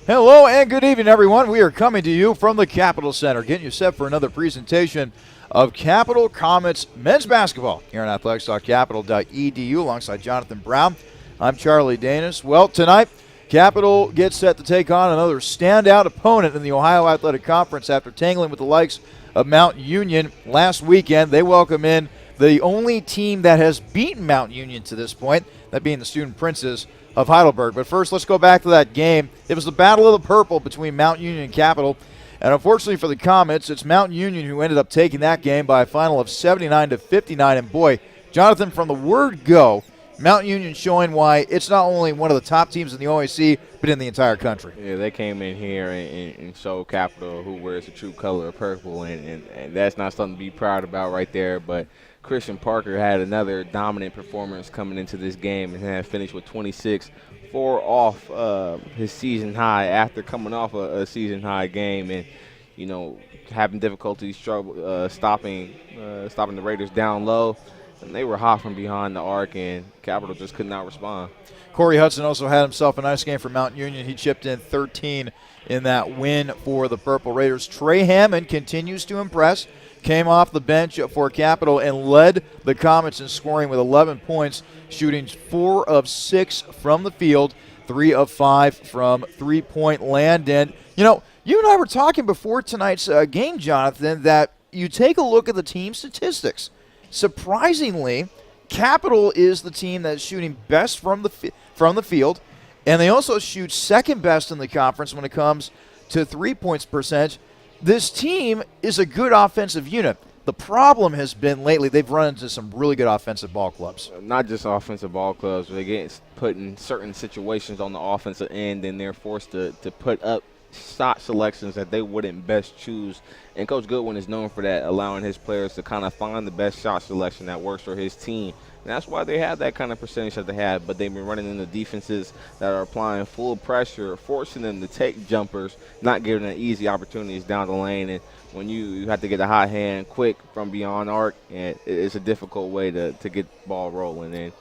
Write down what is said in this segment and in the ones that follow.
Hello and good evening, everyone. We are coming to you from the Capital Center, getting you set for another presentation of Capital Comets men's basketball here on athletics.capital.edu alongside Jonathan Brown. I'm Charlie Danis. Well, tonight, Capital gets set to take on another standout opponent in the Ohio Athletic Conference after tangling with the likes of Mount Union last weekend. They welcome in the only team that has beaten Mount Union to this point, that being the Student Princes of Heidelberg. But first, let's go back to that game. It was the Battle of the Purple between Mount Union and Capital. And unfortunately for the Comets, it's Mount Union who ended up taking that game by a final of 79-59. And boy, Jonathan, from the word go, Mount Union showing why it's not only one of the top teams in the OAC, but in the entire country. Yeah, they came in here and showed Capital who wears the true color of purple, and that's not something to be proud about right there. But Christian Parker had another dominant performance coming into this game and had finished with 26, 4 off his season high after coming off a season high game, and having difficulty stopping the Raiders down low. And they were hot from behind the arc, and Capital just could not respond. Corey Hudson also had himself a nice game for Mount Union. He chipped in 13 in that win for the Purple Raiders. Trey Hammond continues to impress. Came off the bench for Capital and led the Comets in scoring with 11 points, shooting 4 of 6 from the field, 3 of 5 from three-point land. And, you and I were talking before tonight's game, Jonathan, that you take a look at the team statistics. Surprisingly, Capital is the team that's shooting best from the field, and they also shoot second best in the conference when it comes to 3-point percentage. This team is a good offensive unit. The problem has been lately they've run into some really good offensive ball clubs. Not just offensive ball clubs. They get put in certain situations on the offensive end, and they're forced to put up shot selections that they wouldn't best choose. And Coach Goodwin is known for that, allowing his players to kind of find the best shot selection that works for his team. And that's why they have that kind of percentage that they have. But they've been running into defenses that are applying full pressure, forcing them to take jumpers, not giving them easy opportunities down the lane. And when you have to get a hot hand quick from beyond arc, and it's a difficult way to get the ball rolling. And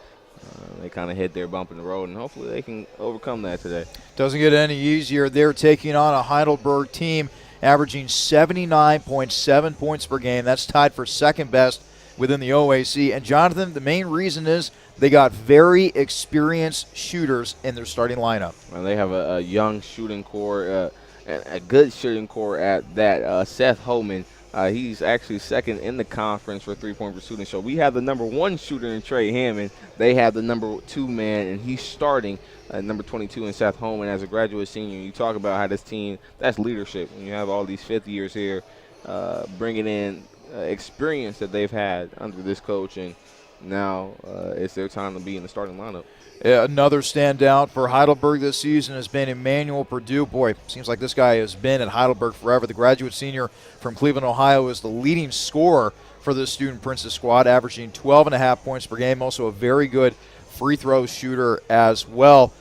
they kind of hit their bump in the road, and hopefully they can overcome that today. Doesn't get any easier. They're taking on a Heidelberg team averaging 79.7 points per game. That's tied for second best within the OAC. And, Jonathan, the main reason is they got very experienced shooters in their starting lineup. Well, they have a young shooting core, a good shooting core at that. Seth Holman, he's actually second in the conference for three-point per shooting. So we have the number 1 shooter in Trey Hammond. They have the number 2 man, and he's starting number 22 in Seth Holman as a graduate senior. You talk about how this team, that's leadership. When you have all these fifth years here bringing in experience that they've had under this coach, and now it's their time to be in the starting lineup. Yeah, another standout for Heidelberg this season has been Emmanuel Purdue. Boy, seems like this guy has been at Heidelberg forever. The graduate senior from Cleveland, Ohio, is the leading scorer for the Student Princes squad, averaging 12.5 points per game. Also a very good free throw shooter as well.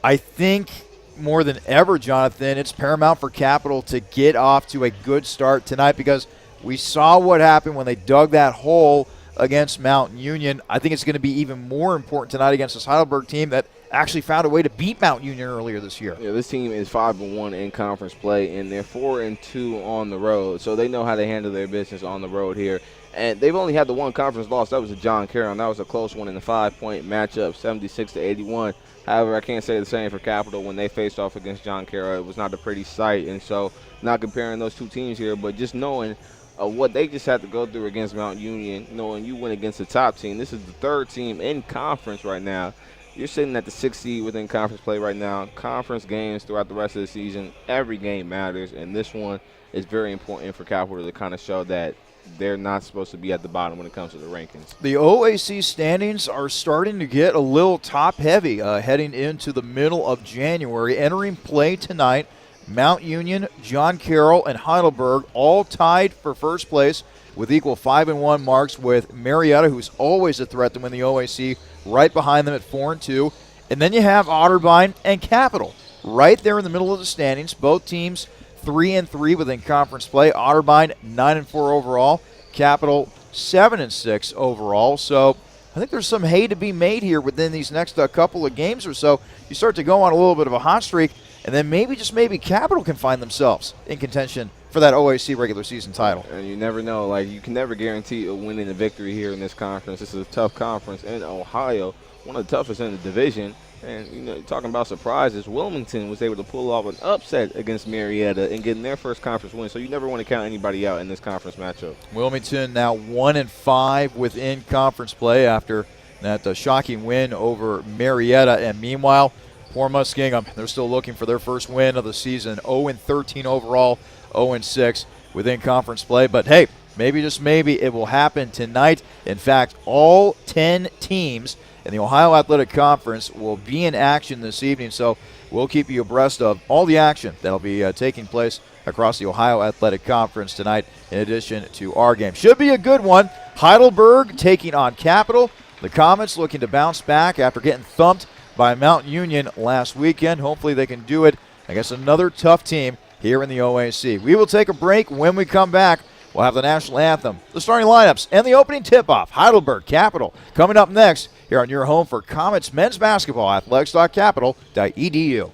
I think more than ever, Jonathan, it's paramount for Capital to get off to a good start tonight, because we saw what happened when they dug that hole against Mount Union. I think it's going to be even more important tonight against this Heidelberg team that actually found a way to beat Mount Union earlier this year. Yeah, this team is 5-1 in conference play, and they're 4-2 on the road. So they know how to handle their business on the road here. And they've only had the one conference loss. That was to John Carroll, and that was a close one in the 5-point matchup, 76-81. However, I can't say the same for Capital. When they faced off against John Carroll, it was not a pretty sight. And so not comparing those two teams here, but just knowing what they just had to go through against Mount Union, knowing you win against the top team. This is the 3rd team in conference right now. You're sitting at the 6th seed within conference play right now. Conference games throughout the rest of the season, every game matters, and this one is very important for Capital to kind of show that they're not supposed to be at the bottom when it comes to the rankings. The OAC standings are starting to get a little top-heavy heading into the middle of January. Entering play tonight, Mount Union, John Carroll, and Heidelberg all tied for first place with equal 5-1 marks, with Marietta, who's always a threat to win the OAC, right behind them at 4-2. And then you have Otterbein and Capital right there in the middle of the standings. Both teams 3-3 within conference play. Otterbein 9-4 overall. Capital 7-6 overall. So I think there's some hay to be made here within these next couple of games or so. You start to go on a little bit of a hot streak. and then maybe, just maybe, Capital can find themselves in contention for that OAC regular season title. And you never know. Like, you can never guarantee a win and a victory here in this conference. This is a tough conference in Ohio, one of the toughest in the division. And, you know, talking about surprises, Wilmington was able to pull off an upset against Marietta and getting their first conference win. So you never want to count anybody out in this conference matchup. Wilmington now 1-5 within conference play after that shocking win over Marietta. And meanwhile, poor Muskingum, they're still looking for their first win of the season. 0-13 overall, 0-6 within conference play. But hey, maybe, just maybe, it will happen tonight. In fact, all 10 teams in the Ohio Athletic Conference will be in action this evening, so we'll keep you abreast of all the action that'll be taking place across the Ohio Athletic Conference tonight, in addition to our game. Should be a good one. Heidelberg taking on Capital. The Comets looking to bounce back after getting thumped by Mount Union last weekend. Hopefully they can do it against another tough team here in the OAC. We will take a break. When we come back, we'll have the national anthem, the starting lineups, and the opening tip-off. Heidelberg, Capital, coming up next here on your home for Comets men's basketball, athletics.capital.edu.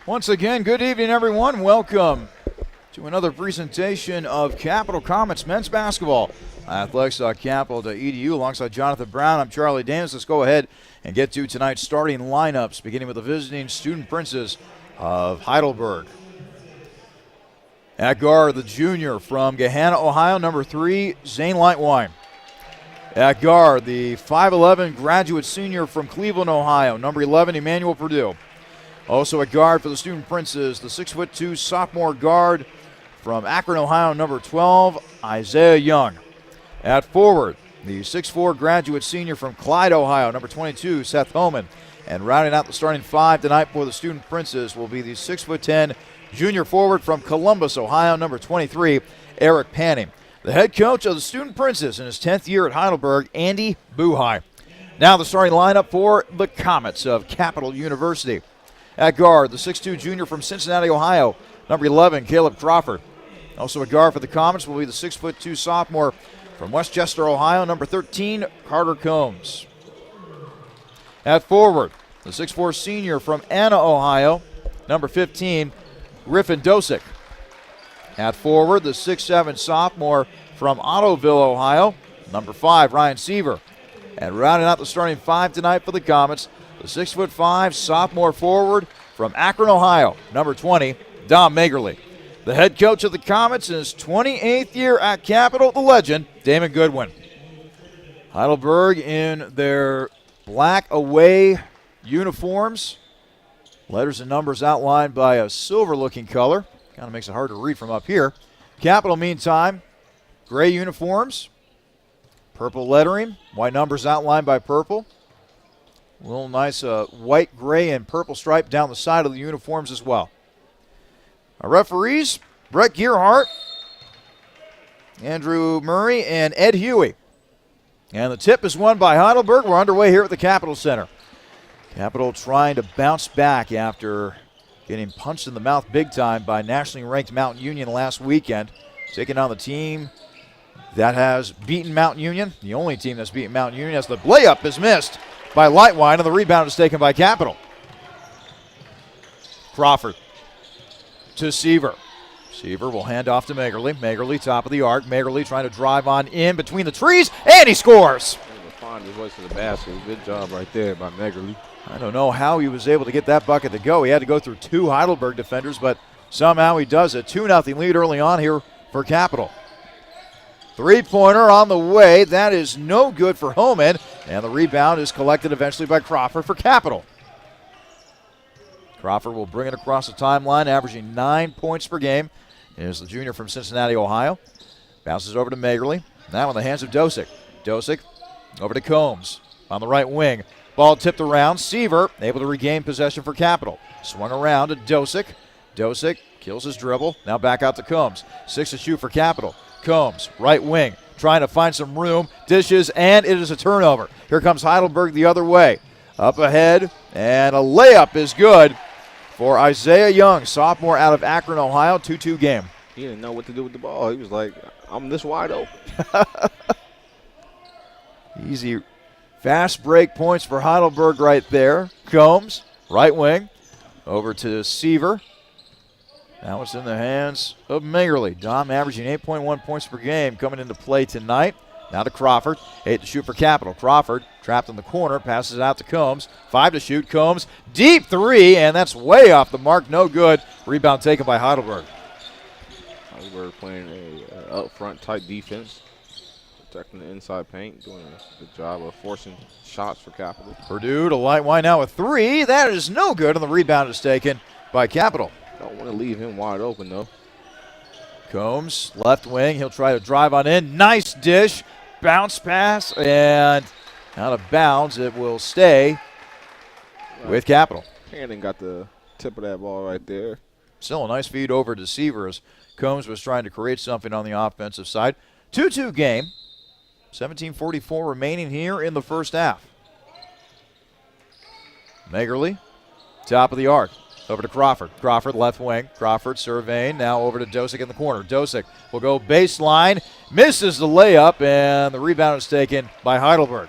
Once again, good evening, everyone. Welcome to another presentation of Capital Comets men's basketball. Athletics.capital.edu alongside Jonathan Brown. I'm Charlie Danis. Let's go ahead and get to tonight's starting lineups, beginning with the visiting Student Princes of Heidelberg. At guard, the junior from Gahanna, Ohio, number 3, Zane Lightwine. At guard, the 5'11 graduate senior from Cleveland, Ohio, number 11, Emmanuel Purdue. Also at guard for the Student Princes, the 6'2 sophomore guard from Akron, Ohio, number 12, Isaiah Young. At forward, the 6'4 graduate senior from Clyde, Ohio, number 22, Seth Homan. And rounding out the starting 5 tonight for the Student Princes will be the 6'10 junior forward from Columbus, Ohio, number 23, Eric Panning. The head coach of the Student Princes in his 10th year at Heidelberg, Andy Buhai. Now the starting lineup for the Comets of Capital University. At guard, the 6'2 junior from Cincinnati, Ohio, number 11, Caleb Crawford. Also at guard for the Comets will be the 6'2 sophomore from Westchester, Ohio, number 13, Carter Combs. At forward, the 6'4 senior from Anna, Ohio, number 15, Griffin Dosick. At forward, the 6'7 sophomore from Ottoville, Ohio, number 5, Ryan Seaver. And rounding out the starting 5 tonight for the Comets, the 6'5 sophomore forward from Akron, Ohio, number 20, Dom Magerle. The head coach of the Comets in his 28th year at Capital, the legend, Damon Goodwin. Heidelberg in their black away uniforms. Letters and numbers outlined by a silver-looking color. Kind of makes it hard to read from up here. Capital, meantime, gray uniforms, purple lettering, white numbers outlined by purple. A little nice white, gray, and purple stripe down the side of the uniforms as well. Our referees, Brett Gearhart, Andrew Murray, and Ed Huey. And the tip is won by Heidelberg. We're underway here at the Capital Center. Capital trying to bounce back after getting punched in the mouth big time by nationally ranked Mountain Union last weekend. Taking on the team that has beaten Mountain Union, the only team that's beaten Mountain Union, as the layup is missed by Lightwine, and the rebound is taken by Capital. Crawford to Seaver. Seaver will hand off to Magerle. Magerle, top of the arc. Magerle trying to drive on in between the trees, and he scores. Find his way to the basket. Good job right there by Magerle. I don't know how he was able to get that bucket to go. He had to go through 2 Heidelberg defenders, but somehow he does it. 2-0 lead early on here for Capital. Three-pointer on the way. That is no good for Homan. And the rebound is collected eventually by Crawford for Capital. Crawford will bring it across the timeline, averaging 9 points per game. Here's the junior from Cincinnati, Ohio. Bounces over to Magerle. Now in the hands of Dosick. Dosick over to Combs on the right wing. Ball tipped around. Seaver able to regain possession for Capital. Swung around to Dosick. Dosick kills his dribble. Now back out to Combs. 6 to shoot for Capital. Combs, right wing, trying to find some room, dishes, and it is a turnover. Here comes Heidelberg the other way. Up ahead, and a layup is good for Isaiah Young, sophomore out of Akron, Ohio, 2-2 game. He didn't know what to do with the ball. He was like, I'm this wide open. Easy fast break points for Heidelberg right there. Combs, right wing, over to Seaver. Now it's in the hands of Magerle. Dom averaging 8.1 points per game coming into play tonight. Now to Crawford. 8 to shoot for Capital. Crawford trapped in the corner. Passes it out to Combs. 5 to shoot. Combs. Deep 3, and that's way off the mark. No good. Rebound taken by Heidelberg. Heidelberg playing a up-front type defense. Protecting the inside paint. Doing a good job of forcing shots for Capital. Purdue to Lightwine now with 3. That is no good, and the rebound is taken by Capital. Don't want to leave him wide open, though. Combs, left wing. He'll try to drive on in. Nice dish. Bounce pass, and out of bounds. It will stay with Capital. Hannon got the tip of that ball right there. Still a nice feed over to Seaver as Combs was trying to create something on the offensive side. 2-2 game. 17:44 remaining here in the first half. Magerle, top of the arc. Over to Crawford. Crawford, left wing. Crawford surveying. Now over to Dosick in the corner. Dosick will go baseline. Misses the layup, and the rebound is taken by Heidelberg.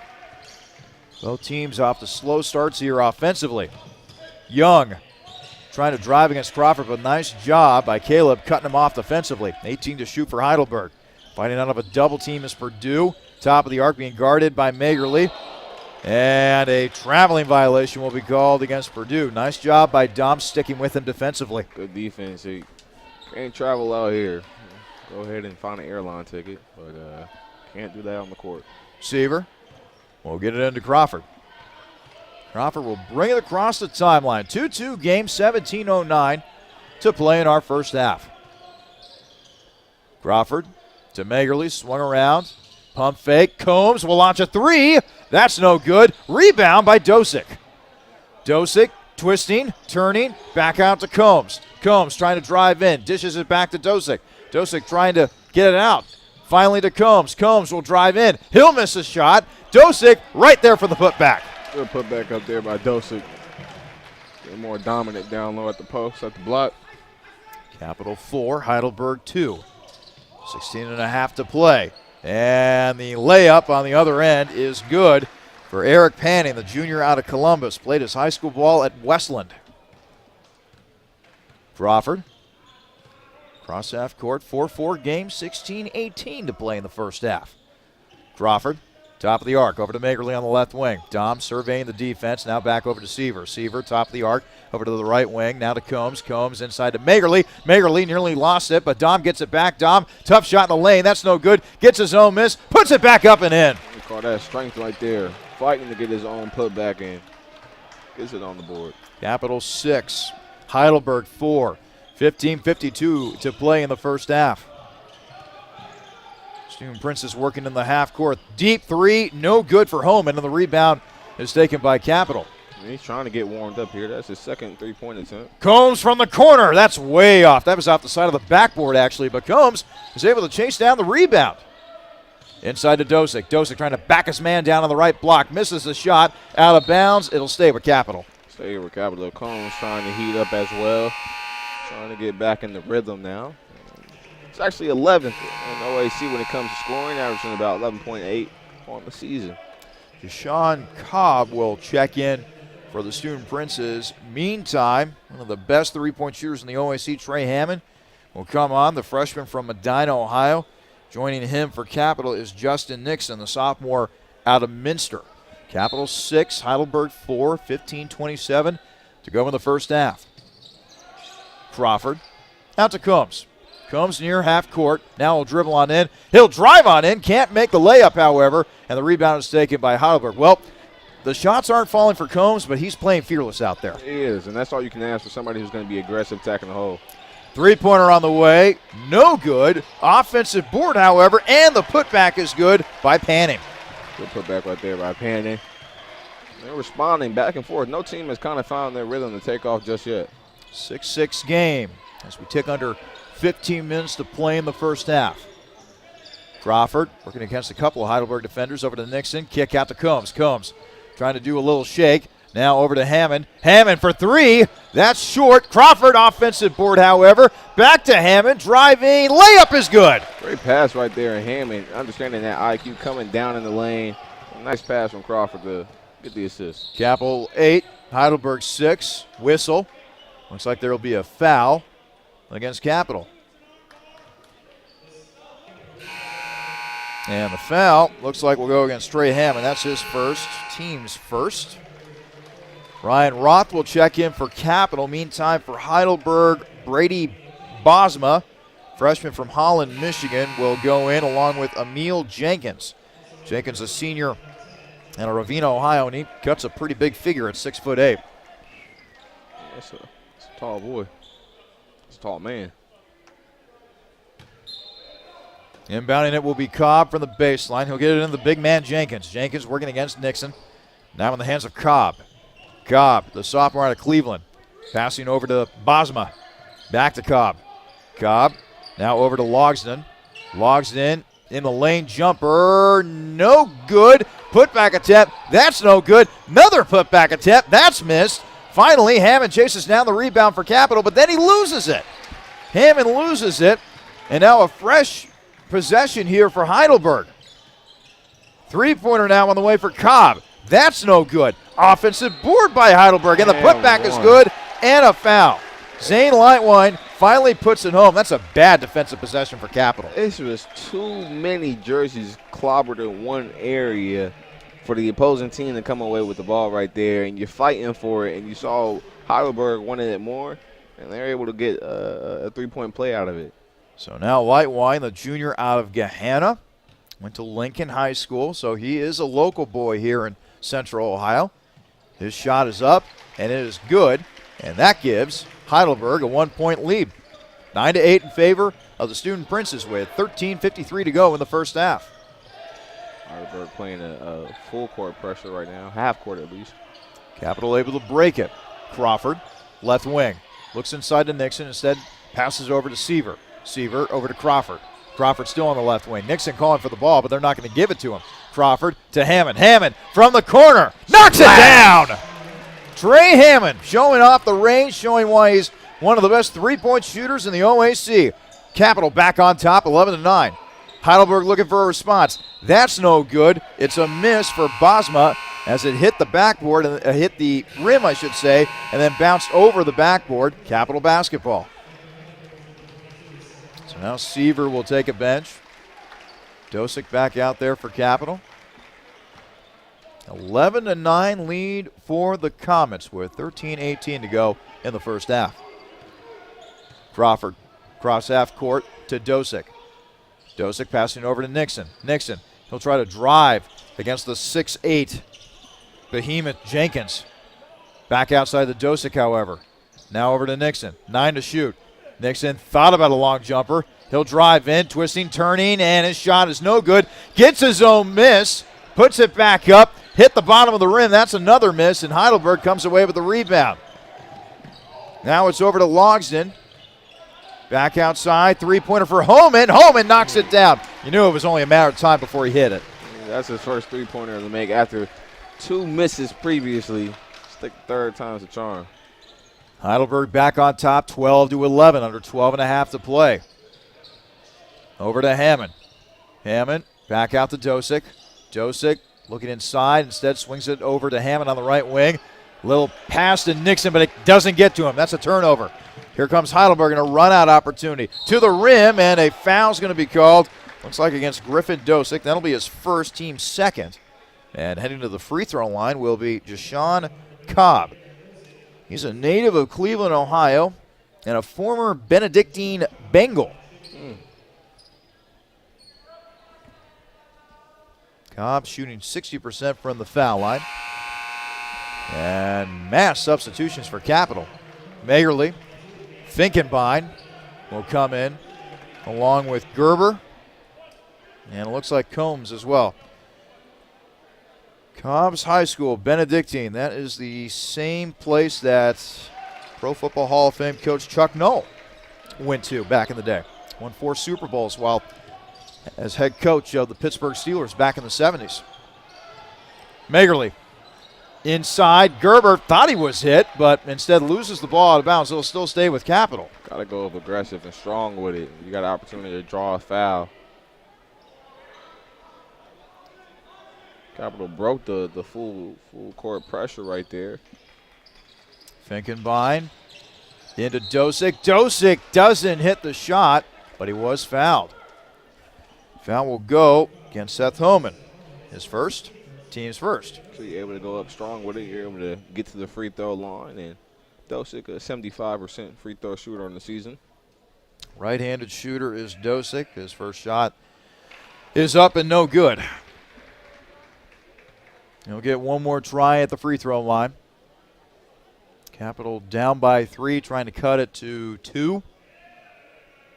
Both teams off to slow starts here offensively. Young trying to drive against Crawford, but nice job by Caleb cutting him off defensively. 18 to shoot for Heidelberg. Fighting out of a double team is Purdue. Top of the arc being guarded by Magerle. And a traveling violation will be called against Purdue. Nice job by Dom sticking with him defensively. Good defense. He can't travel out here. Go ahead and find an airline ticket, but can't do that on the court. Seaver will get it into Crawford. Crawford will bring it across the timeline. 2-2 game, 17:09 to play in our first half. Crawford to Magerle, swung around. Pump fake. Combs will launch a three. That's no good. Rebound by Dosick. Dosick twisting, turning, back out to Combs. Combs trying to drive in, dishes it back to Dosick. Dosick trying to get it out. Finally to Combs. Combs will drive in. He'll miss a shot. Dosick right there for the putback. Good putback up there by Dosick. Getting more dominant down low at the post, at the block. Capital 4, Heidelberg 2. 16.5 to play. And the layup on the other end is good for Eric Panning, the junior out of Columbus. Played his high school ball at Westland. Crawford. Cross half court, 4-4 game, 16-18 to play in the first half. Crawford, top of the arc, over to Magerle on the left wing. Dom surveying the defense, now back over to Seaver. Seaver, top of the arc, over to the right wing, now to Combs. Combs inside to Magerle. Magerle nearly lost it, but Dom gets it back. Dom, tough shot in the lane, that's no good. Gets his own miss, puts it back up and in. We call that strength right there. Fighting to get his own putback in. Gets it on the board. Capital 6, Heidelberg 4. 15:52 to play in the first half. Student Princess working in the half court. Deep three, no good for Holman, and the rebound is taken by Capital. He's trying to get warmed up here. That's his second three-point attempt. Combs from the corner. That's way off. That was off the side of the backboard, actually, but Combs is able to chase down the rebound. Inside to Dosick. Dosick trying to back his man down on the right block. Misses the shot. Out of bounds. It'll stay with Capital. Stay with Capital. Combs trying to heat up as well. Trying to get back in the rhythm now. It's actually 11th in OAC when it comes to scoring, averaging about 11.8 on the season. Deshaun Cobb will check in for the Student Princes. Meantime, one of the best three-point shooters in the OAC, Trey Hammond, will come on, the freshman from Medina, Ohio. Joining him for Capital is Justin Nixon, the sophomore out of Minster. Capital 6, Heidelberg 4, 15:27 to go in the first half. Crawford out to Combs. Combs near half court. Now he'll dribble on in. He'll drive on in. Can't make the layup, however, and the rebound is taken by Heidelberg. Well, the shots aren't falling for Combs, but he's playing fearless out there. He is, and that's all you can ask for somebody who's going to be aggressive attacking the hole. Three-pointer on the way. No good. Offensive board, however, and the putback is good by Panning. Good putback right there by Panning. They're responding back and forth. No team has kind of found their rhythm to take off just yet. 6-6 game as we tick under 15 minutes to play in the first half. Crawford working against a couple of Heidelberg defenders. Over to Nixon. Kick out to Combs. Combs trying to do a little shake. Now over to Hammond. Hammond for three. That's short. Crawford offensive board, however. Back to Hammond. Driving. Layup is good. Great pass right there. And Hammond understanding that IQ coming down in the lane. Nice pass from Crawford to get the assist. Capital 8. Heidelberg 6. Whistle. Looks like there will be a foul against Capital. And the foul looks like we'll go against Trey Hammond. That's his first, team's first. Ryan Roth will check in for Capital. Meantime, for Heidelberg, Brady Bosma, freshman from Holland, Michigan, will go in along with Emil Jenkins. Jenkins, a senior out of Ravenna, Ohio, and he cuts a pretty big figure at 6'8". That's a tall boy. That's a tall man. Inbounding it will be Cobb from the baseline. He'll get it in the big man Jenkins. Jenkins working against Nixon. Now in the hands of Cobb. Cobb, the sophomore out of Cleveland. Passing over to Bosma. Back to Cobb. Cobb now over to Logsden. Logsden in the lane jumper. No good. Putback attempt. That's no good. Another putback attempt. That's missed. Finally, Hammond chases down the rebound for Capital, but then he loses it. Hammond loses it. And now a fresh possession here for Heidelberg. Three-pointer now on the way for Cobb. That's no good. Offensive board by Heidelberg, and the putback is good, and a foul. Zane Lightwine finally puts it home. That's a bad defensive possession for Capital. This was too many jerseys clobbered in one area for the opposing team to come away with the ball right there, and you're fighting for it, and you saw Heidelberg wanted it more, and they're able to get a three-point play out of it. So now Lightwine, the junior out of Gahanna, went to Lincoln High School, so he is a local boy here in Central Ohio. His shot is up, and it is good, and that gives Heidelberg a 1-point lead. 9-8 in favor of the Student Princes with 13:53 to go in the first half. Heidelberg playing a full court pressure right now, half court at least. Capital able to break it. Crawford, left wing, looks inside to Nixon, instead passes over to Seaver. Seaver over to Crawford. Crawford still on the left wing. Nixon calling for the ball, but they're not going to give it to him. Crawford to Hammond. Hammond from the corner. Knocks it down! Trey Hammond showing off the range, showing why he's one of the best three-point shooters in the OAC. Capital back on top, 11-9. Heidelberg looking for a response. That's no good. It's a miss for Bosma as it hit the backboard, and hit the rim, I should say, and then bounced over the backboard. Capital basketball. So now Seaver will take a bench. Dosick back out there for Capital. 11-9 lead for the Comets with 13:18 to go in the first half. Crawford cross half court to Dosick. Dosick passing over to Nixon. Nixon, he'll try to drive against the 6'8 behemoth Jenkins. Back outside the Dosick, however. Now over to Nixon. 9 to shoot. Nixon thought about a long jumper. He'll drive in, twisting, turning, and his shot is no good. Gets his own miss, puts it back up, hit the bottom of the rim. That's another miss, and Heidelberg comes away with the rebound. Now it's over to Logsdon. Back outside, three-pointer for Homan. Homan knocks it down. You knew it was only a matter of time before he hit it. That's his first three-pointer to make after 2 misses previously. Stick third time's the charm. Heidelberg back on top, 12-11, under 12.5 to play. Over to Hammond. Hammond back out to Dosick. Dosick looking inside, instead swings it over to Hammond on the right wing. Little pass to Nixon, but it doesn't get to him. That's a turnover. Here comes Heidelberg in a run-out opportunity. To the rim, and a foul's going to be called. Looks like against Griffin Dosick. That'll be his first, team second. And heading to the free throw line will be Jashawn Cobb. He's a native of Cleveland, Ohio, and a former Benedictine Bengal. Cobb shooting 60% from the foul line. And mass substitutions for Capital. Magerle, Finkenbein will come in along with Gerber. And it looks like Combs as well. Cobb's High School, Benedictine. That is the same place that Pro Football Hall of Fame coach Chuck Noll went to back in the day. Won 4 Super Bowls while as head coach of the Pittsburgh Steelers back in the 70s. Magerle inside. Gerber thought he was hit, but instead loses the ball out of bounds. He'll still stay with Capital. Got to go aggressive and strong with it. You got an opportunity to draw a foul. Capital broke the full court pressure right there. Finkenbein into Dosick. Dosick doesn't hit the shot, but he was fouled. Foul will go against Seth Homan. His first, team's first. So you're able to go up strong with it. You're able to get to the free throw line. And Dosick, a 75% free throw shooter on the season. Right-handed shooter is Dosick. His first shot is up and no good. He'll get one more try at the free throw line. Capital down by 3, trying to cut it to 2.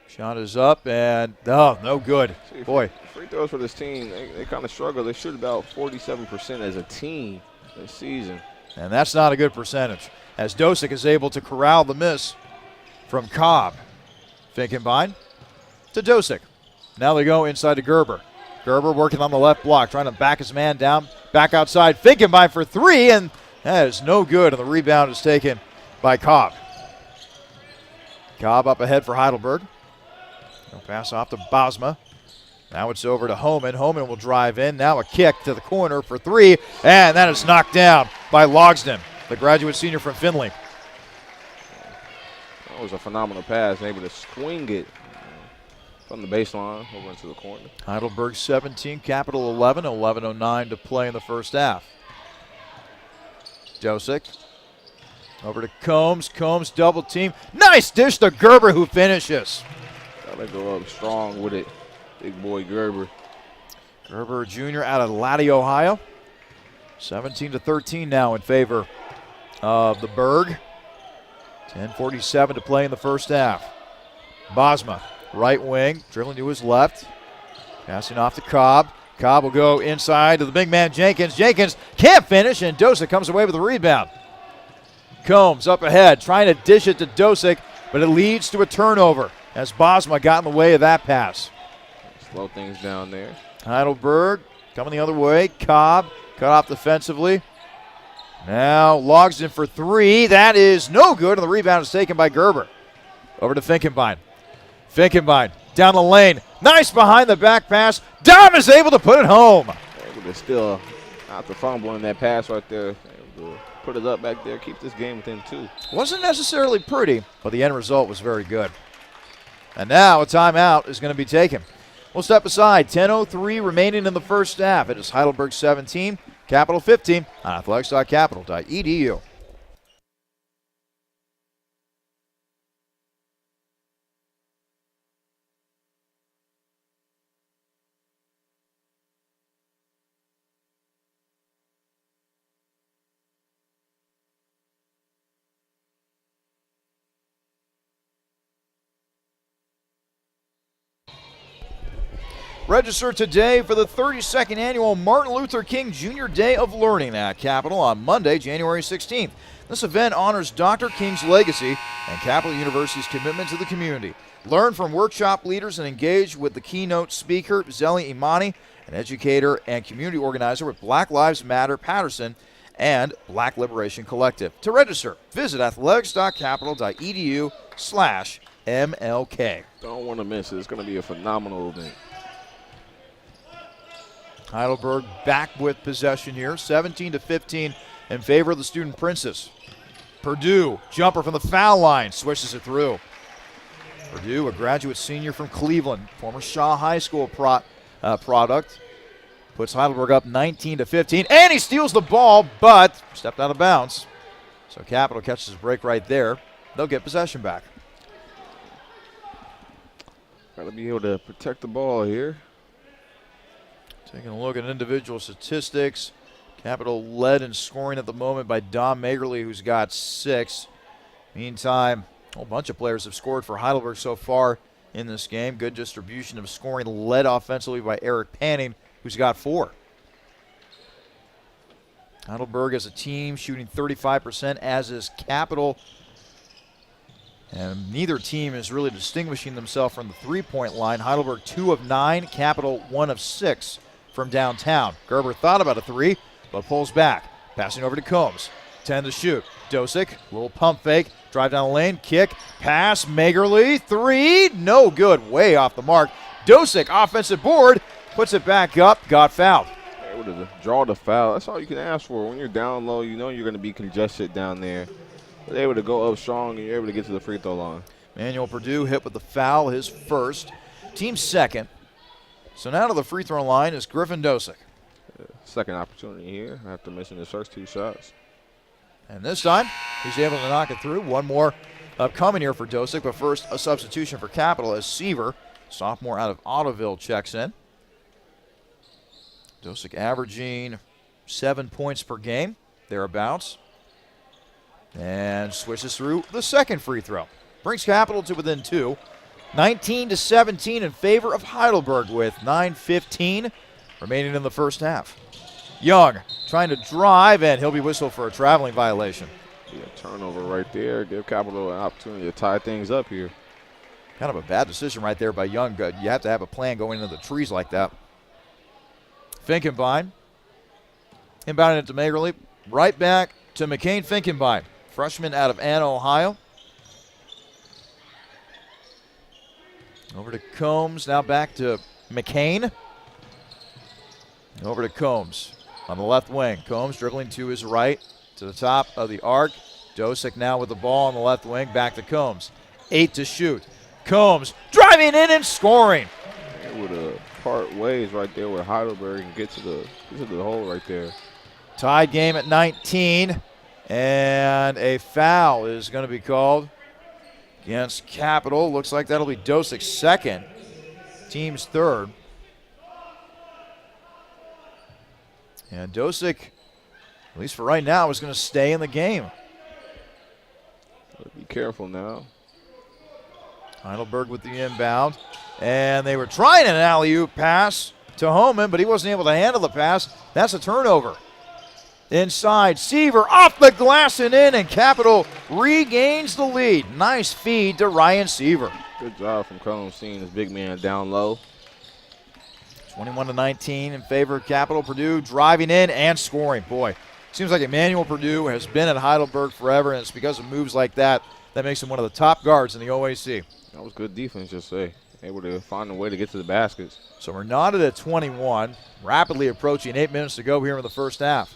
Shot is up, and no good. See, Boy. Free throws for this team, they kind of struggle. They shoot about 47% as a team this season. And that's not a good percentage, as Dosick is able to corral the miss from Cobb. Finkenbein to Dosick. Now they go inside to Gerber. Gerber working on the left block, trying to back his man down. Back outside, Finkenbein for 3, and that is no good, and the rebound is taken by Cobb. Cobb up ahead for Heidelberg. He'll pass off to Bosma. Now it's over to Homan. Homan will drive in. Now a kick to the corner for 3, and that is knocked down by Logsdon, the graduate senior from Findlay. That was a phenomenal pass, able to swing it from the baseline over into the corner. Heidelberg 17, Capital 11, 11:09 to play in the first half. Dosick over to Combs. Combs double team. Nice dish to Gerber, who finishes. Gotta go up strong with it, big boy Gerber. Gerber Jr. out of Laddie, Ohio. 17-13 now in favor of the Berg. 10:47 to play in the first half. Bosma, right wing, dribbling to his left. Passing off to Cobb. Cobb will go inside to the big man Jenkins. Jenkins can't finish, and Dosick comes away with the rebound. Combs up ahead, trying to dish it to Dosick, but it leads to a turnover as Bosma got in the way of that pass. Slow things down there. Heidelberg coming the other way. Cobb cut off defensively. Now logs in for three. That is no good, and the rebound is taken by Gerber. Over to Finkenbein. Finkenbein down the lane. Nice behind the back pass. Dom is able to put it home. Able to still, after fumbling that pass right there, able to put it up back there, keep this game within 2. Wasn't necessarily pretty, but the end result was very good. And now a timeout is going to be taken. We'll step aside. 10:03 remaining in the first half. It is Heidelberg 17, Capital 15 on athletics.capital.edu. Register today for the 32nd annual Martin Luther King Jr. Day of Learning at Capital on Monday, January 16th. This event honors Dr. King's legacy and Capital University's commitment to the community. Learn from workshop leaders and engage with the keynote speaker, Zeli Imani, an educator and community organizer with Black Lives Matter Patterson and Black Liberation Collective. To register, visit athletics.capital.edu/MLK. Don't want to miss it. It's going to be a phenomenal event. Heidelberg back with possession here, 17-15 in favor of the Student Princes. Purdue, jumper from the foul line, swishes it through. Purdue, a graduate senior from Cleveland, former Shaw High School product, puts Heidelberg up 19-15, and he steals the ball, but stepped out of bounds. So Capital catches a break right there. They'll get possession back. Got to be able to protect the ball here. Taking a look at individual statistics. Capital led in scoring at the moment by Dom Magerly, who's got 6. Meantime, a whole bunch of players have scored for Heidelberg so far in this game. Good distribution of scoring, led offensively by Eric Panning, who's got 4. Heidelberg as a team shooting 35%, as is Capital. And neither team is really distinguishing themselves from the three-point line. Heidelberg 2 of 9, Capital 1 of 6 from downtown. Gerber thought about a 3, but pulls back. Passing over to Combs. 10 to shoot. Dosick, little pump fake, drive down the lane, kick, pass, Magerly, 3, no good, way off the mark. Dosick, offensive board, puts it back up, got fouled. Able to draw the foul. That's all you can ask for. When you're down low, you know you're going to be congested down there. But able to go up strong, and you're able to get to the free throw line. Manuel Purdue hit with the foul, his first, team second. So now to the free throw line is Griffin Dosick. Second opportunity here after missing his first 2 shots. And this time, he's able to knock it through. One more upcoming here for Dosick, but first a substitution for Capital as Seaver, sophomore out of Ottoville, checks in. Dosick averaging 7 points per game, thereabouts. And switches through the second free throw. Brings Capital to within 2. 19-17 in favor of Heidelberg with 9:15 remaining in the first half. Young trying to drive, and he'll be whistled for a traveling violation. Yeah, turnover right there. Give Capital an opportunity to tie things up here. Kind of a bad decision right there by Young. You have to have a plan going into the trees like that. Finkenbein inbounding it to Magerly. Right back to McCain Finkenbein, freshman out of Anna, Ohio. Over to Combs, now back to McCain. Over to Combs on the left wing. Combs dribbling to his right to the top of the arc. Dosick now with the ball on the left wing, back to Combs. 8 to shoot. Combs driving in and scoring. Able to part ways right there with Heidelberg and get to the hole right there. Tied game at 19, and a foul is going to be called against Capital. Looks like that'll be Dosik's second, team's third. And Dosik, at least for right now, is going to stay in the game. Be careful now. Heidelberg with the inbound. And they were trying an alley-oop pass to Homan, but he wasn't able to handle the pass. That's a turnover. Inside, Seaver off the glass and in, and Capital regains the lead. Nice feed to Ryan Seaver. Good job from Combs seeing his big man down low. 21-19 in favor of Capital. Purdue driving in and scoring. Boy, seems like Emmanuel Purdue has been at Heidelberg forever, and it's because of moves like that that makes him one of the top guards in the OAC. That was good defense, just say. Able to find a way to get to the baskets. So we're knotted at 21, rapidly approaching 8 minutes to go here in the first half.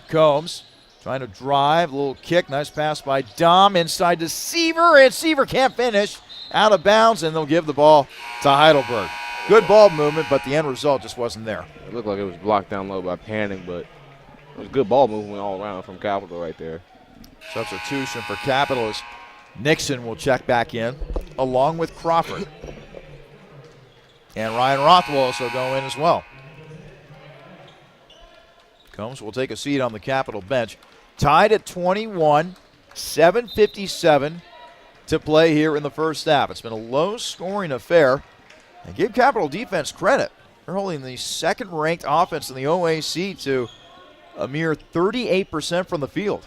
Combs trying to drive, a little kick, nice pass by Dom inside to Seaver, and Seaver can't finish, out of bounds, and they'll give the ball to Heidelberg. Good ball movement, but the end result just wasn't there. It looked like it was blocked down low by Panning, but it was good ball movement all around from Capital right there. Substitution for Capital is Nixon will check back in, along with Crawford. And Ryan Roth will also go in as well. Combs will take a seat on the Capital bench. Tied at 21, 7:57 to play here in the first half. It's been a low-scoring affair. And give Capital defense credit. They're holding the second-ranked offense in the OAC to a mere 38% from the field.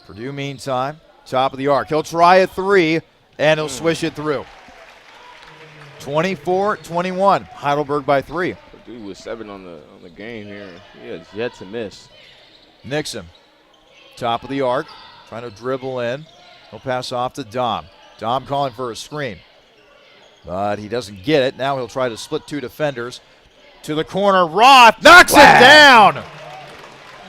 Purdue, meantime, top of the arc. He'll try a three, and he'll swish it through. 24-21, Heidelberg by 3. Purdue was 7 on the game here. He has yet to miss. Nixon, top of the arc, trying to dribble in. He'll pass off to Dom. Dom calling for a screen, but he doesn't get it. Now he'll try to split 2 defenders. To the corner, Roth knocks it down.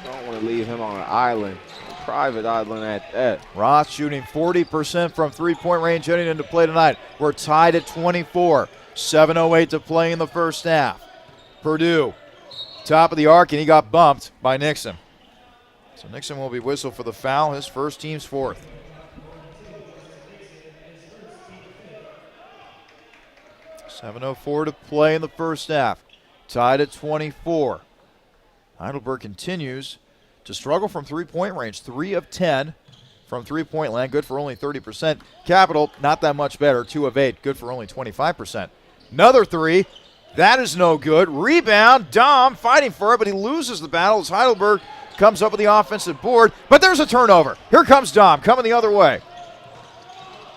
Don't want to leave him on an island, a private island at that. Roth shooting 40% from three-point range heading into play tonight. We're tied at 24. 7:08 to play in the first half. Purdue, top of the arc, and he got bumped by Nixon. So Nixon will be whistled for the foul, his first, team's fourth. .704 to play in the first half. Tied at 24. Heidelberg continues to struggle from three-point range. 3 of 10 from three-point land, good for only 30%. Capital, not that much better. 2 of 8, good for only 25%. Another 3, that is no good. Rebound, Dom fighting for it, but he loses the battle as Heidelberg comes up with the offensive board. But there's a turnover. Here comes Dom, coming the other way.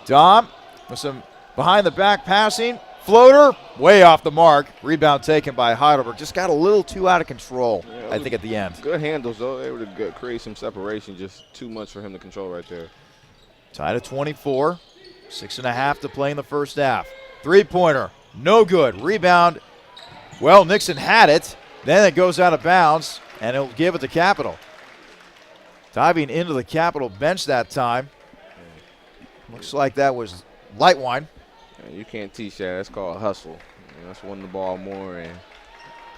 Dom with some behind-the-back passing. Floater, way off the mark. Rebound taken by Heidelberg. Just got a little too out of control, I think, at the end. Good handles, though. Able to create some separation. Just too much for him to control right there. Tied at 24. 6.5 to play in the first half. Three-pointer, no good. Rebound, well, Nixon had it. Then it goes out of bounds, and he'll give it to Capital. Diving into the Capital bench that time. Looks like that was light wine. You can't teach that. That's called hustle. That's winning the ball more, and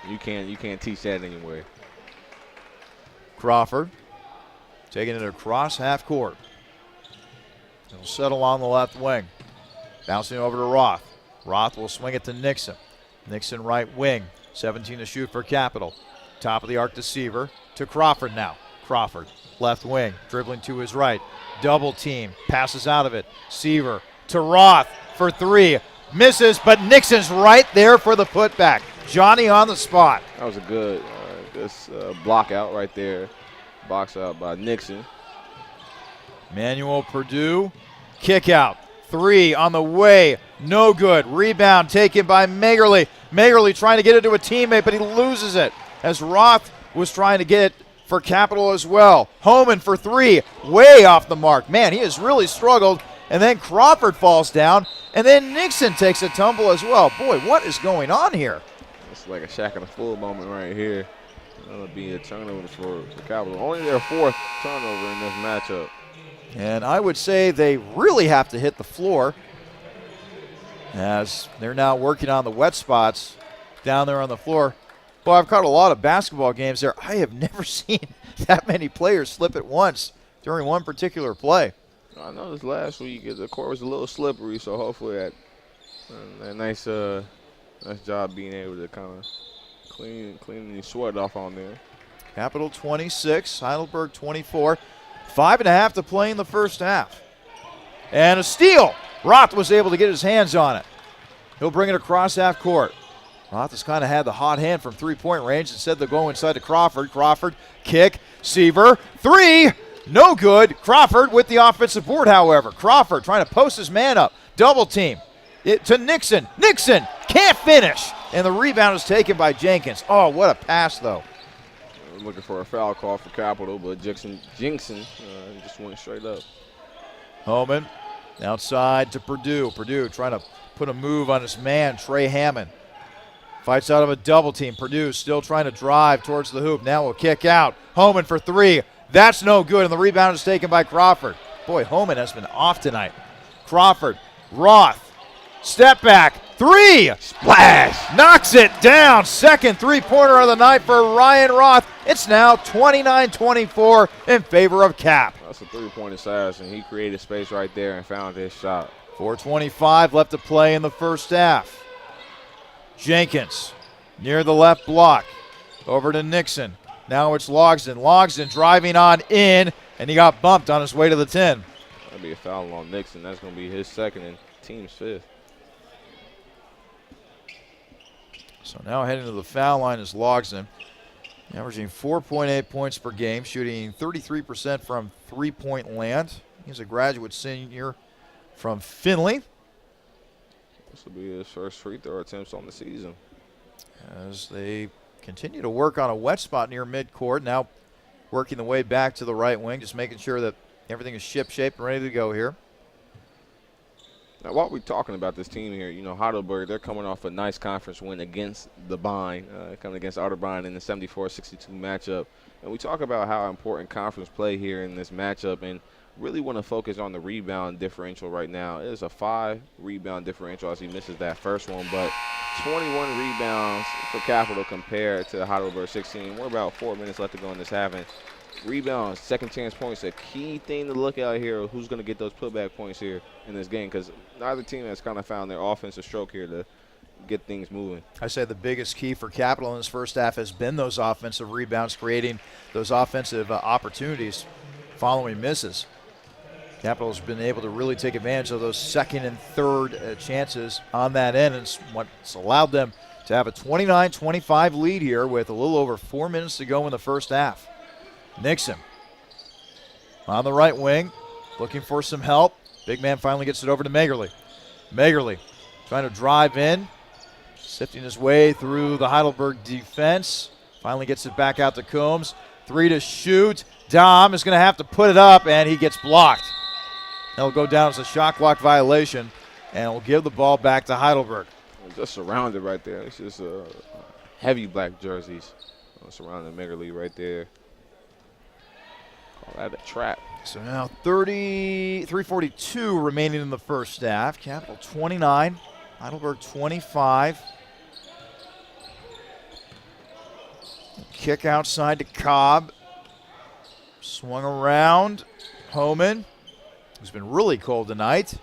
you can't teach that anyway. Crawford taking it across half court. He'll settle on the left wing. Bouncing over to Roth. Roth will swing it to Nixon. Nixon right wing. 17 to shoot for Capital. Top of the arc to Seaver. To Crawford now. Crawford, left wing, dribbling to his right. Double team, passes out of it. Seaver to Roth for 3. Misses, but Nixon's right there for the putback. Johnny on the spot. That was a good block out right there. Box out by Nixon. Manuel Purdue, kick out. 3 on the way, no good. Rebound taken by Magerle. Magerle trying to get it to a teammate, but he loses it as Roth was trying to get it for Capital as well. Homan for 3, way off the mark. Man, he has really struggled. And then Crawford falls down, and then Nixon takes a tumble as well. Boy, what is going on here? It's like a Shaq of the Fool moment right here. That'll be a turnover for Capital. Only their 4th turnover in this matchup. And I would say they really have to hit the floor, as they're now working on the wet spots down there on the floor. Well, I've caught a lot of basketball games there. I have never seen that many players slip at once during one particular play. I noticed last week the court was a little slippery, so hopefully that nice job being able to kind of clean the sweat off on there. Capital 26, Heidelberg 24. 5.5 to play in the first half. And a steal. Roth was able to get his hands on it. He'll bring it across half court. Roth has kind of had the hot hand from three-point range. Instead, they'll go inside to Crawford. Crawford, kick, Seaver, three, no good. Crawford with the offensive board, however. Crawford trying to post his man up. Double team. It to Nixon. Nixon can't finish. And the rebound is taken by Jenkins. Oh, what a pass, though. Looking for a foul call for Capital, but Jinxon just went straight up. Homan outside to Purdue. Purdue trying to put a move on his man, Trey Hammond. Fights out of a double team. Purdue still trying to drive towards the hoop. Now will kick out. Homan for three. That's no good, and the rebound is taken by Crawford. Boy, Homan has been off tonight. Crawford, Roth, step back, three. Splash! Knocks it down. Second three-pointer of the night for Ryan Roth. It's now 29-24 in favor of Cap. That's a three-point assassin. He created space right there and found his shot. 4:25 left to play in the first half. Jenkins near the left block. Over to Nixon. Now it's Logsdon. Logsdon driving on in, and he got bumped on his way to the 10. That'll be a foul on Nixon. That's going to be his second and team's fifth. So now heading to the foul line is Logsdon, averaging 4.8 points per game, shooting 33% from three-point land. He's a graduate senior from Findlay. This will be his first free throw attempts on the season. As they continue to work on a wet spot near midcourt, now working the way back to the right wing, just making sure that everything is ship-shape and ready to go here. Now, while we're talking about this team here, Heidelberg, they're coming off a nice conference win against the Bine, coming against Otterbein in the 74-62 matchup. And we talk about how important conference play here in this matchup, and really want to focus on the rebound differential right now. It is a 5 rebound differential as he misses that first one, but 21 rebounds for Capital compared to Heidelberg 16. We're about 4 minutes left to go in this half, and rebounds, second chance points, a key thing to look at here. Who's going to get those putback points here in this game? Because neither team has kind of found their offensive stroke here to get things moving. I say the biggest key for Capital in this first half has been those offensive rebounds, creating those offensive opportunities following misses. Capital has been able to really take advantage of those second and third chances on that end, and it's what's allowed them to have a 29-25 lead here with a little over 4 minutes to go in the first half. Nixon on the right wing, looking for some help. Big man finally gets it over to Magerle. Magerle trying to drive in, sifting his way through the Heidelberg defense. Finally gets it back out to Combs. Three to shoot. Dom is going to have to put it up, and he gets blocked. That'll go down as a shot clock violation, and will give the ball back to Heidelberg. Just surrounded right there. It's just heavy black jerseys surrounding Magerle right there. Call that a trap. So now 3:42 remaining in the first half. Capital 29, Heidelberg 25. Kick outside to Cobb. Swung around. Homan, who's been really cold tonight.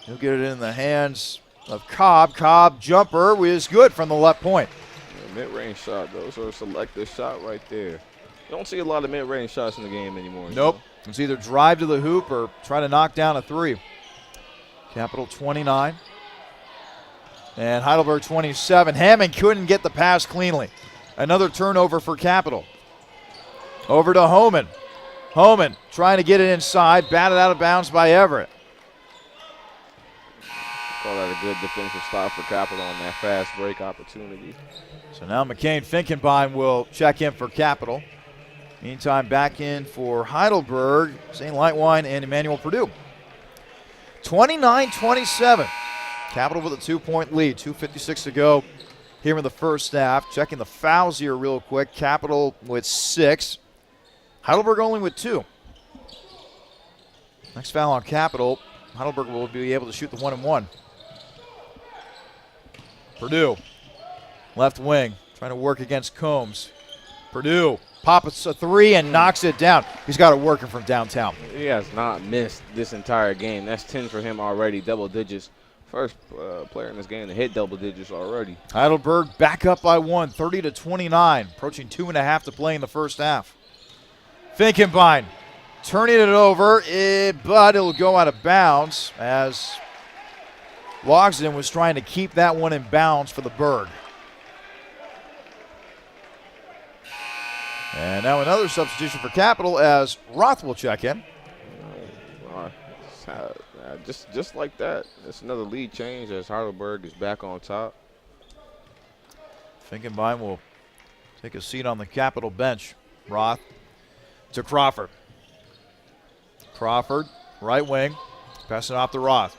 He'll get it in the hands of Cobb. Cobb jumper is good from the left point. Yeah, mid-range shot, those are a selective shot right there. You don't see a lot of mid-range shots in the game anymore. Nope. It's either drive to the hoop or try to knock down a three. Capital 29. And Heidelberg 27. Hammond couldn't get the pass cleanly. Another turnover for Capital. Over to Homan. Homan trying to get it inside. Batted out of bounds by Everett. Call that a good defensive stop for Capital on that fast break opportunity. So now McCain Finkenbein will check in for Capital. Meantime, back in for Heidelberg, St. Lightwine and Emmanuel Purdue. 29-27. Capital with a 2-point lead. 2:56 to go here in the first half. Checking the fouls here real quick. Capital with 6. Heidelberg only with 2. Next foul on Capital. Heidelberg will be able to shoot the 1-and-1. Purdue, left wing, trying to work against Combs. Purdue pops a three and knocks it down. He's got it working from downtown. He has not missed this entire game. That's 10 for him already, double digits. First player in this game to hit double digits already. Heidelberg back up by 1, 30-29, approaching 2.5 to play in the first half. Finkenbein turning it over, but it'll go out of bounds as Logsdon was trying to keep that one in bounds for the Berg. And now another substitution for Capital as Roth will check in. Just like that, it's another lead change as Heidelberg is back on top. Finkenbein will take a seat on the Capital bench. Roth to Crawford. Crawford, right wing, passing off to Roth.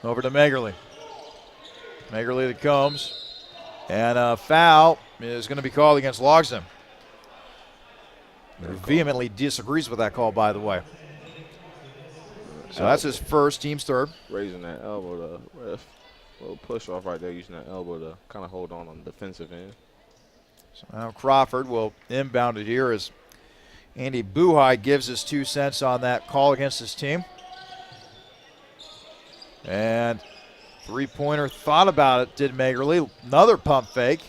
Over to Magerle. Magerle to Combs. And a foul is going to be called against Logsdon. Vehemently disagrees with that call, by the way. So that's his first, team's third. Raising that elbow to a little push off right there, using that elbow to kind of hold on the defensive end. So now Crawford will inbound it here as Andy Buhai gives his 2 cents on that call against his team. And three-pointer thought about it, did Magerle. Another pump fake.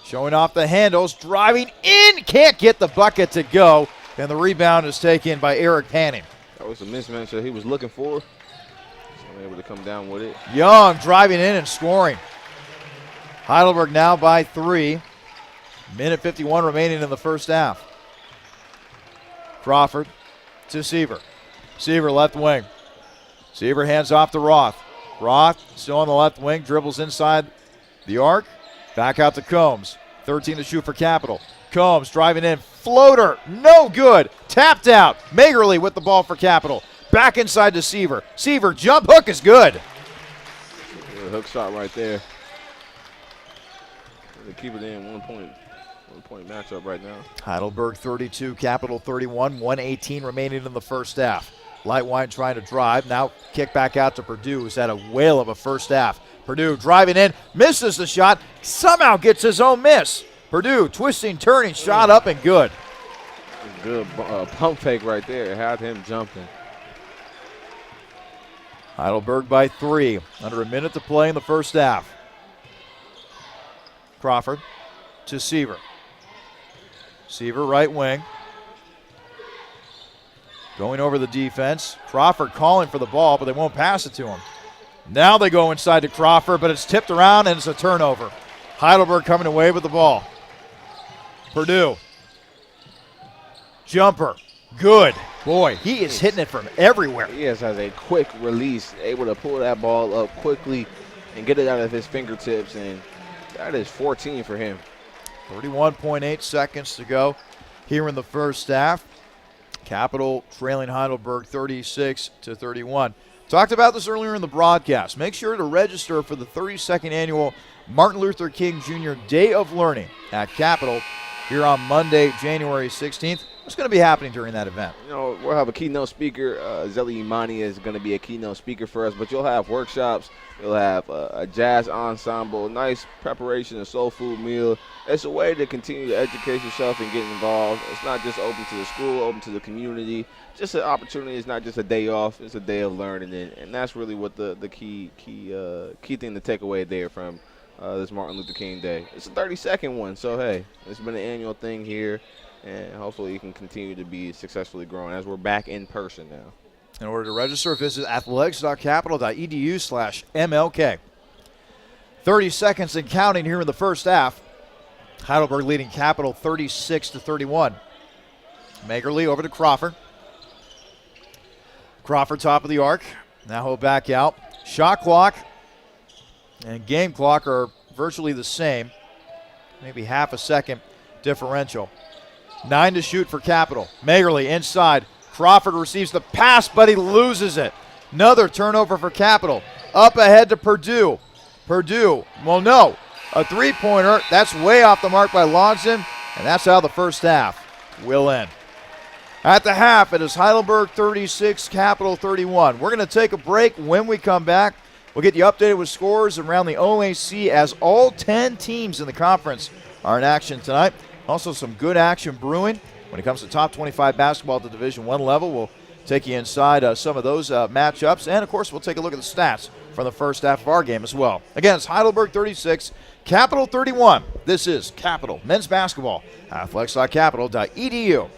Showing off the handles, driving in, can't get the bucket to go. And the rebound is taken by Eric Panning. That was a mismatch that he was looking for. So able to come down with it. Young driving in and scoring. Heidelberg now by 3. Minute 51 remaining in the first half. Crawford to Seaver. Seaver left wing. Seaver hands off to Roth. Roth still on the left wing, dribbles inside the arc. Back out to Combs. 13 to shoot for Capital. Combs driving in. Floater. No good. Tapped out. Magerle with the ball for Capital. Back inside to Seaver. Seaver jump hook is good. Good hook shot right there. They keep it in 1 point. 1 point matchup right now. Heidelberg 32, Capital 31. 1:18 remaining in the first half. Lightwine trying to drive. Now kick back out to Purdue, who's had a whale of a first half. Purdue driving in, misses the shot, somehow gets his own miss. Purdue twisting, turning, shot up and good. Good pump fake right there. It had him jumping. Heidelberg by 3. Under a minute to play in the first half. Crawford to Seaver. Seaver right wing. Going over the defense. Crawford calling for the ball, but they won't pass it to him. Now they go inside to Crawford, but it's tipped around and it's a turnover. Heidelberg coming away with the ball. Purdue. Jumper. Good. Boy, he is hitting it from everywhere. He has a quick release, able to pull that ball up quickly and get it out of his fingertips, and that is 14 for him. 31.8 seconds to go here in the first half. Capital trailing Heidelberg 36-31. Talked about this earlier in the broadcast. Make sure to register for the 32nd annual Martin Luther King Jr. Day of Learning at Capital here on Monday, January 16th. What's going to be happening during that event? You know, we'll have a keynote speaker. Zeli Imani is going to be a keynote speaker for us, but you'll have workshops. You'll have a jazz ensemble, nice preparation, a soul food meal. It's a way to continue to educate yourself and get involved. It's not just open to the school, open to the community. Just an opportunity. It's not just a day off. It's a day of learning, and that's really what the key thing to take away there from this Martin Luther King Day. It's a 32nd one, so hey, it's been an annual thing here, and hopefully it can continue to be successfully growing as we're back in person now. In order to register, visit athletics.capital.edu/MLK. 30 seconds and counting here in the first half. Heidelberg leading Capital 36-31. Magerle over to Crawford. Crawford top of the arc. Now he'll back out. Shot clock and game clock are virtually the same. Maybe half a second differential. 9 to shoot for Capital. Magerle inside. Crawford receives the pass, but he loses it. Another turnover for Capital. Up ahead to Purdue. Purdue, well, no. A three-pointer. That's way off the mark by Logsdon, and that's how the first half will end. At the half, it is Heidelberg 36, Capital 31. We're going to take a break. When we come back, we'll get you updated with scores around the OAC as all 10 teams in the conference are in action tonight. Also some good action brewing when it comes to top 25 basketball at the Division I level. We'll take you inside some of those matchups. And, of course, we'll take a look at the stats from the first half of our game as well. Again, it's Heidelberg 36, Capital 31. This is Capital Men's Basketball, athletics.capital.edu.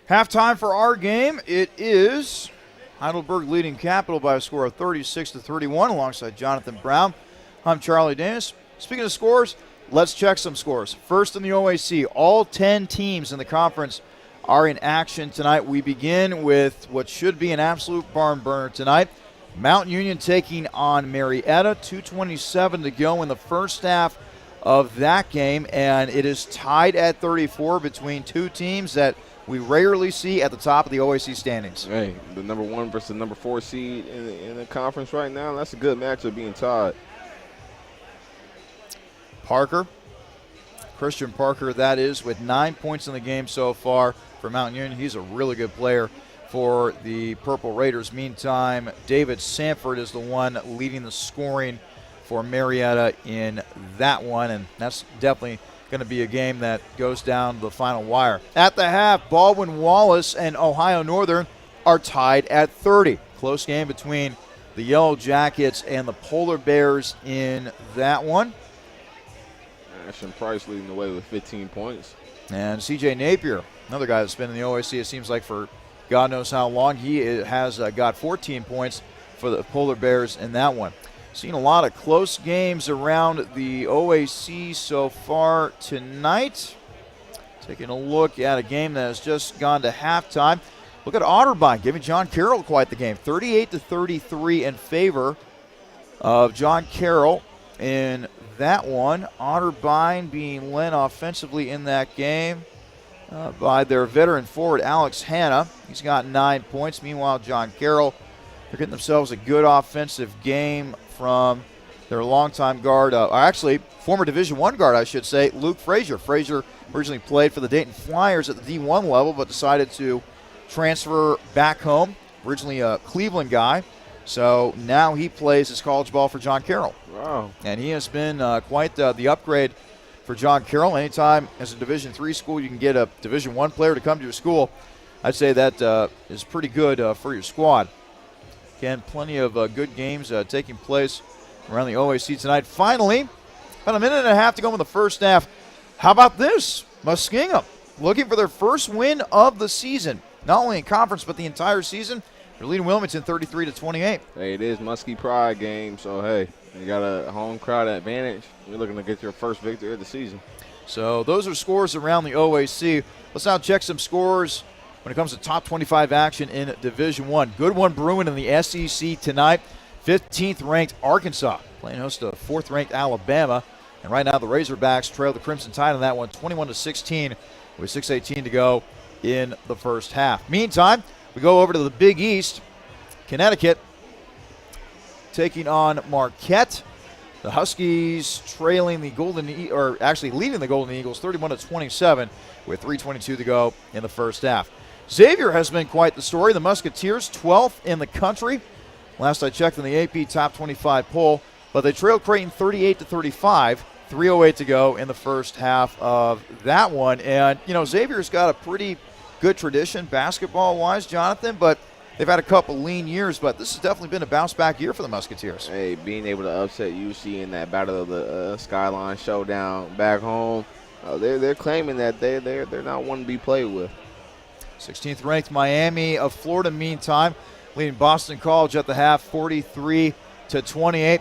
Halftime for our game. It is Heidelberg leading Capital by a score of 36-31 alongside Jonathan Brown. I'm Charlie Danis. Speaking of scores, let's check some scores. First in the OAC, all 10 teams in the conference are in action tonight. We begin with what should be an absolute barn burner tonight. Mount Union taking on Marietta. 2:27 to go in the first half of that game, and it is tied at 34 between two teams that we rarely see at the top of the OAC standings. Hey, the number 1 versus the number 4 seed in the conference right now, that's a good matchup being tied. Parker, Christian Parker, that is, with 9 points in the game so far for Mount Union. He's a really good player for the Purple Raiders. Meantime, David Sanford is the one leading the scoring for Marietta in that one, and that's definitely going to be a game that goes down to the final wire. At the half, Baldwin Wallace and Ohio Northern are tied at 30. Close game between the Yellow Jackets and the Polar Bears in that one. Ashton Price leading the way with 15 points. And C.J. Napier, another guy that's been in the OAC, it seems like for God knows how long. He has got 14 points for the Polar Bears in that one. Seen a lot of close games around the OAC so far tonight. Taking a look at a game that has just gone to halftime. Look at Otterbein giving John Carroll quite the game. 38-33 in favor of John Carroll in that one. Otterbein being led offensively in that game by their veteran forward, Alex Hanna. He's got 9 points. Meanwhile, John Carroll, they're getting themselves a good offensive game from their longtime guard, or actually former Division I guard, I should say, Luke Frazier. Frazier originally played for the Dayton Flyers at the D1 level, but decided to transfer back home. Originally a Cleveland guy, So now he plays his college ball for John Carroll. Wow. And he has been quite the upgrade for John Carroll. Anytime as a Division III school you can get a Division I player to come to your school, I'd say that is pretty good for your squad. Again, plenty of good games taking place around the OAC tonight. Finally, about a minute and a half to go in the first half. How about this? Muskingum looking for their first win of the season, not only in conference but the entire season. They're leading Wilmington 33-28. Hey, it is Muskie Pride game, so hey, you got a home crowd advantage. You're looking to get your first victory of the season. So those are scores around the OAC. Let's now check some scores when it comes to top 25 action in Division I. Good one brewing in the SEC tonight. 15th ranked Arkansas playing host to 4th ranked Alabama. And right now the Razorbacks trail the Crimson Tide on that one 21-16 with 6:18 to go in the first half. Meantime, we go over to the Big East. Connecticut taking on Marquette. The Huskies trailing the leading the Golden Eagles 31-27 with 3:22 to go in the first half. Xavier has been quite the story. The Musketeers 12th in the country. Last I checked in the AP Top 25 poll, but they trailed Creighton 38-35. 3:08 to go in the first half of that one. And, Xavier's got a pretty good tradition basketball-wise, Jonathan, but they've had a couple lean years, but this has definitely been a bounce-back year for the Musketeers. Hey, being able to upset UC in that Battle of the Skyline showdown back home, they're claiming that they're not one to be played with. 16th ranked Miami of Florida, meantime, leading Boston College at the half 43-28.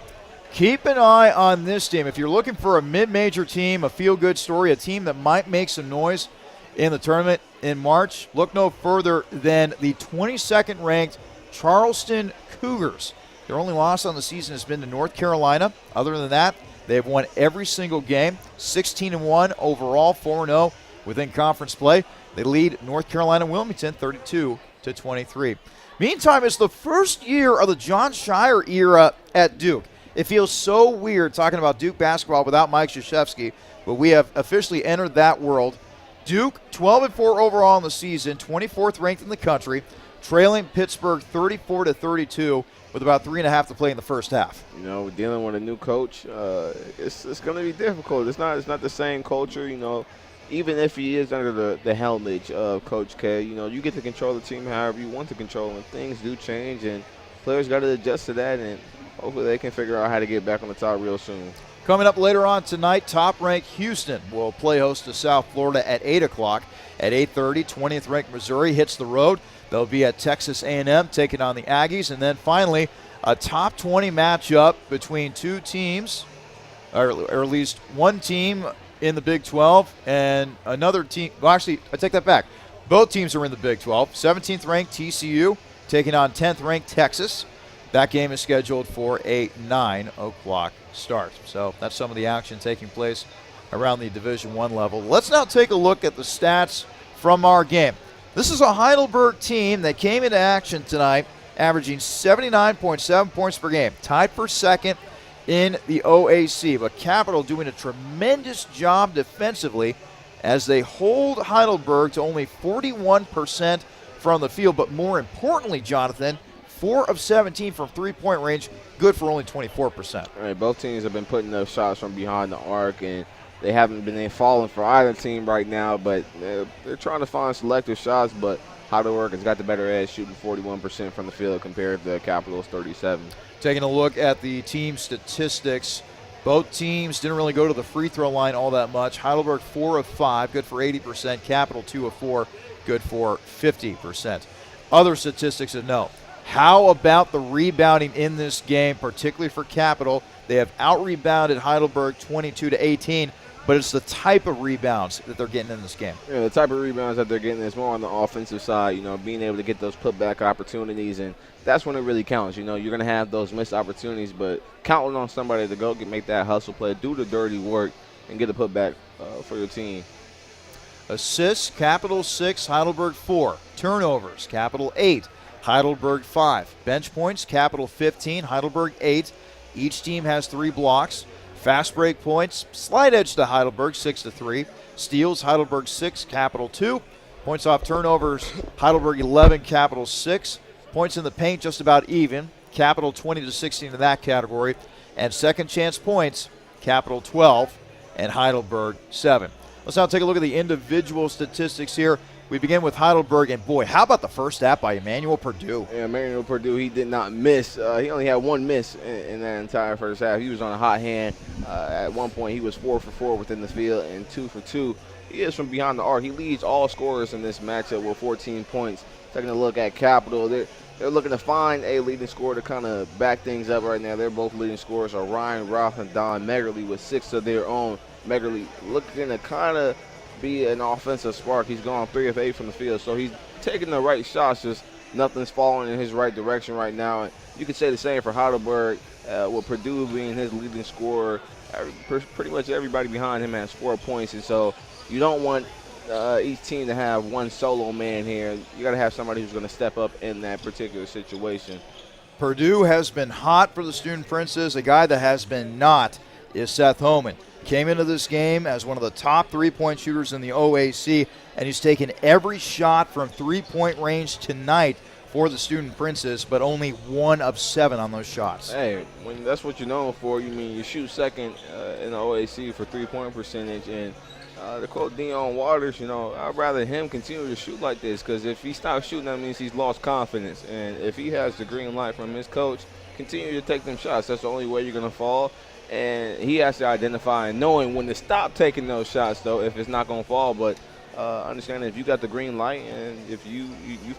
Keep an eye on this team. If you're looking for a mid-major team, a feel-good story, a team that might make some noise in the tournament in March, look no further than the 22nd ranked Charleston Cougars. Their only loss on the season has been to North Carolina. Other than that, they have won every single game, 16-1 overall, 4-0 within conference play. They lead North Carolina Wilmington 32-23. Meantime, it's the first year of the John Shire era at Duke. It feels so weird talking about Duke basketball without Mike Krzyzewski, but we have officially entered that world. Duke, 12-4 overall in the season, 24th ranked in the country, trailing Pittsburgh 34-32 with about 3.5 to play in the first half. Dealing with a new coach, it's going to be difficult. It's not the same culture, Even if he is under the helmet of Coach K, you get to control the team however you want to control them. Things do change, and players got to adjust to that, and hopefully they can figure out how to get back on the top real soon. Coming up later on tonight, top-ranked Houston will play host to South Florida at 8 o'clock. At 8:30, 20th-ranked Missouri hits the road. They'll be at Texas A&M taking on the Aggies. And then finally, a top 20 matchup between two teams, or at least one team in the Big 12 and another team. Well, actually, I take that back. Both teams are in the Big 12. 17th-ranked TCU taking on 10th-ranked Texas. That game is scheduled for a 9 o'clock start. So that's some of the action taking place around the Division I level. Let's now take a look at the stats from our game. This is a Heidelberg team that came into action tonight, averaging 79.7 points per game, tied for second in the OAC. But Capital doing a tremendous job defensively as they hold Heidelberg to only 41% from the field. But more importantly, Jonathan, 4 of 17 from three-point range, good for only 24%. All right, both teams have been putting up shots from behind the arc, and they haven't been falling for either team right now, but they're trying to find selective shots, but Heidelberg has got the better edge, shooting 41% from the field compared to Capital's 37%. Taking a look at the team statistics, both teams didn't really go to the free throw line all that much. Heidelberg 4 of 5, good for 80%. Capital 2 of 4, good for 50%. Other statistics to note. How about the rebounding in this game, particularly for Capital? They have out-rebounded Heidelberg 22-18, but it's the type of rebounds that they're getting in this game. Yeah, the type of rebounds that they're getting is more on the offensive side, being able to get those putback opportunities, and that's when it really counts. You're going to have those missed opportunities, but counting on somebody to go make that hustle play, do the dirty work, and get a putback for your team. Assists, Capital 6, Heidelberg 4. Turnovers, Capital 8. Heidelberg 5. Bench points, Capital 15, Heidelberg 8. Each team has 3 blocks. Fast break points, slight edge to Heidelberg, 6-3. Steals, Heidelberg 6, Capital 2. Points off turnovers, Heidelberg 11, Capital 6. Points in the paint, just about even. Capital 20-16 in that category. And second chance points, Capital 12 and Heidelberg 7. Let's now take a look at the individual statistics here. We begin with Heidelberg, and boy, how about the first half by Emmanuel Purdue? Yeah, Emmanuel Purdue, he did not miss. He only had one miss in that entire first half. He was on a hot hand. At one point, he was 4 for 4 within the field and 2 for 2. He is from behind the arc. He leads all scorers in this matchup with 14 points. Taking a look at Capital, they're looking to find a leading scorer to kind of back things up right now. They're both leading scorers are Ryan Roth and Don Meggerly with 6 of their own. Meggerly looking to kind of be an offensive spark. He's gone 3 of 8 from the field, so he's taking the right shots, just nothing's falling in his right direction right now. And you could say the same for Heidelberg, with Purdue being his leading scorer. Pretty much everybody behind him has 4 points, and so you don't want each team to have one solo man here. You got to have somebody who's going to step up in that particular situation. Purdue has been hot for the Student Princes. A guy that has been not is Seth Homan. Came into this game as one of the top three-point shooters in the OAC, and he's taken every shot from three-point range tonight for the Student Princes, but only 1 of 7 on those shots. Hey, when that's what you're known for, you mean you shoot second in the OAC for three-point percentage. And to quote Dion Waters, I'd rather him continue to shoot like this, because if he stops shooting, that means he's lost confidence. And if he has the green light from his coach, continue to take them shots. That's the only way you're going to fall. And he has to identify and knowing when to stop taking those shots, though, if it's not going to fall. But understand if you got the green light and if you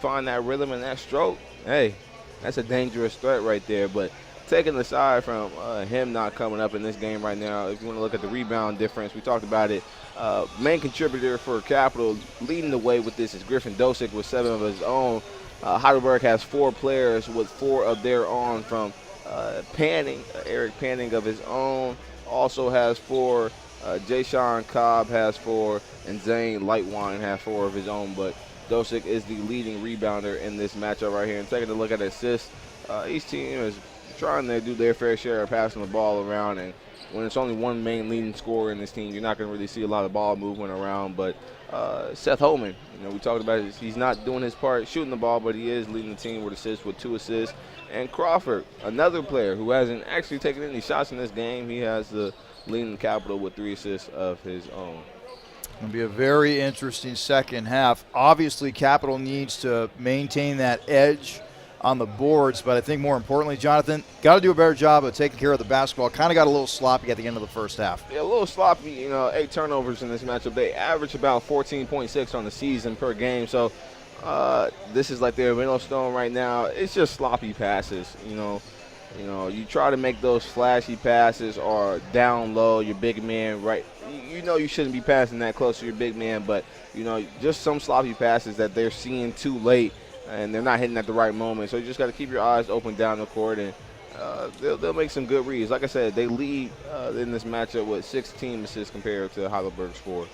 find that rhythm and that stroke, hey, that's a dangerous threat right there. But taking aside from him not coming up in this game right now, if you want to look at the rebound difference, we talked about it. Main contributor for Capital leading the way with this is Griffin Dosick with 7 of his own. Heidelberg has 4 players with 4 of their own from Eric Panning of his own also has 4. Jay-Sean Cobb has 4, and Zane Lightwine has 4 of his own. But Dosick is the leading rebounder in this matchup right here. And taking a look at assists, each team is trying to do their fair share of passing the ball around. And when it's only one main leading scorer in this team, you're not going to really see a lot of ball movement around. But Seth Holman, we talked about it. He's not doing his part shooting the ball, but he is leading the team with assists with 2 assists. And Crawford, another player who hasn't actually taken any shots in this game, he has the leading Capital with 3 assists of his own. It'll be a very interesting second half. Obviously, Capital needs to maintain that edge on the boards, but I think more importantly, Jonathan, got to do a better job of taking care of the basketball. Kind of got a little sloppy at the end of the first half. Yeah, a little sloppy. 8 turnovers in this matchup. They average about 14.6 on the season per game. So this is like their millstone right now. It's just sloppy passes. You try to make those flashy passes or down low, your big man, right? You shouldn't be passing that close to your big man, but just some sloppy passes that they're seeing too late. And they're not hitting at the right moment. So you just got to keep your eyes open down the court, and they'll make some good reads. Like I said, they lead in this matchup with 16 assists compared to Heidelberg's 4.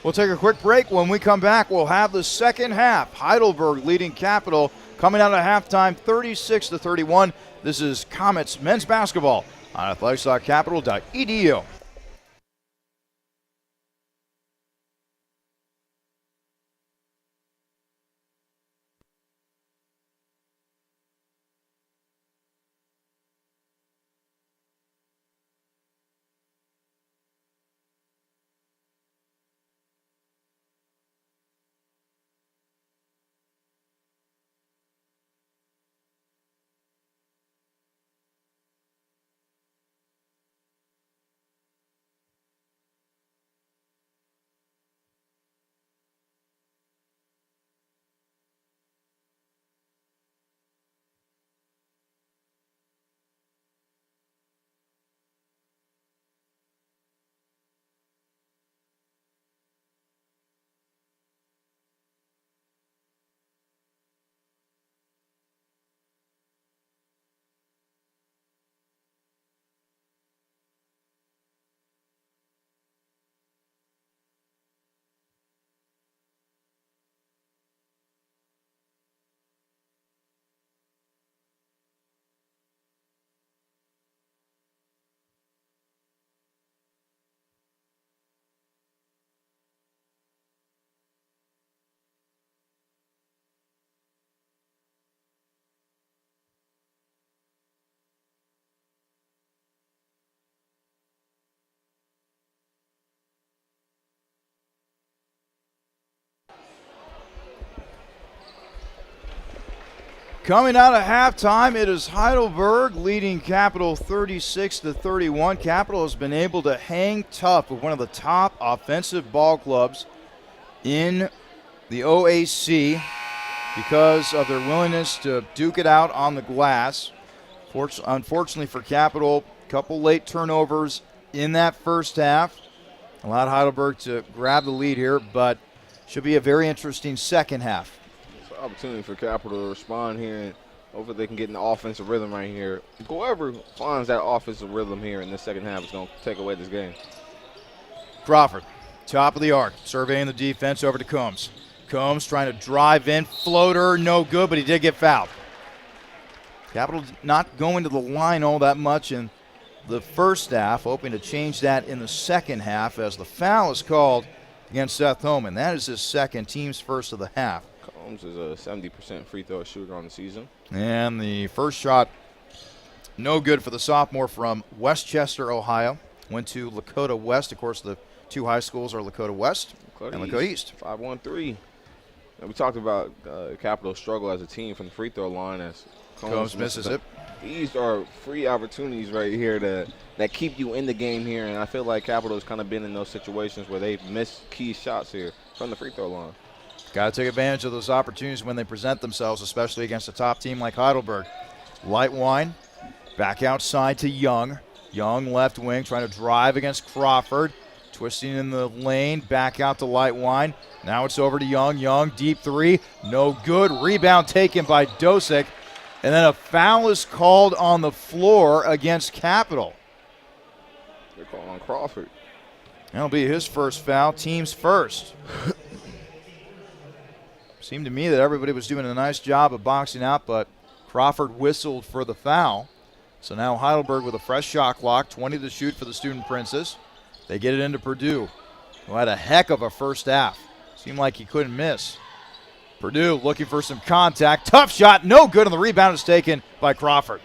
We'll take a quick break. When we come back, we'll have the second half. Heidelberg leading Capital coming out at halftime 36-31. This is Comets men's basketball on athletics.capital.edu. Coming out of halftime, it is Heidelberg leading Capital 36-31. Capital has been able to hang tough with one of the top offensive ball clubs in the OAC because of their willingness to duke it out on the glass. Unfortunately for Capital, a couple late turnovers in that first half allowed Heidelberg to grab the lead here, but should be a very interesting second half. Opportunity for Capital to respond here, and hopefully they can get an offensive rhythm right here. Whoever finds that offensive rhythm here in the second half is going to take away this game. Crawford, top of the arc, surveying the defense over to Combs. Combs trying to drive in, floater, no good, but he did get fouled. Capital not going to the line all that much in the first half, hoping to change that in the second half as the foul is called against Seth Homan. That is his second, team's first of the half. Combs is a 70% free throw shooter on the season. And the first shot, no good for the sophomore from Westchester, Ohio. Went to Lakota West. Of course, the two high schools are Lakota West and Lakota East. 5-1-3. And we talked about Capital's struggle as a team from the free throw line as Combs misses it. These are free opportunities right here that keep you in the game here, and I feel like Capital has kind of been in those situations where they've missed key shots here from the free throw line. Got to take advantage of those opportunities when they present themselves, especially against a top team like Heidelberg. Lightwine back outside to Young. Young left wing trying to drive against Crawford. Twisting in the lane, back out to Lightwine. Now it's over to Young. Young, deep three, no good. Rebound taken by Dosick. And then a foul is called on the floor against Capital. They're calling on Crawford. That'll be his first foul, team's first. Seemed to me that everybody was doing a nice job of boxing out, but Crawford whistled for the foul. So now Heidelberg with a fresh shot clock, 20 to shoot for the Student Princes. They get it into Purdue, who had a heck of a first half. Seemed like he couldn't miss. Purdue looking for some contact. Tough shot, no good, and the rebound is taken by Crawford.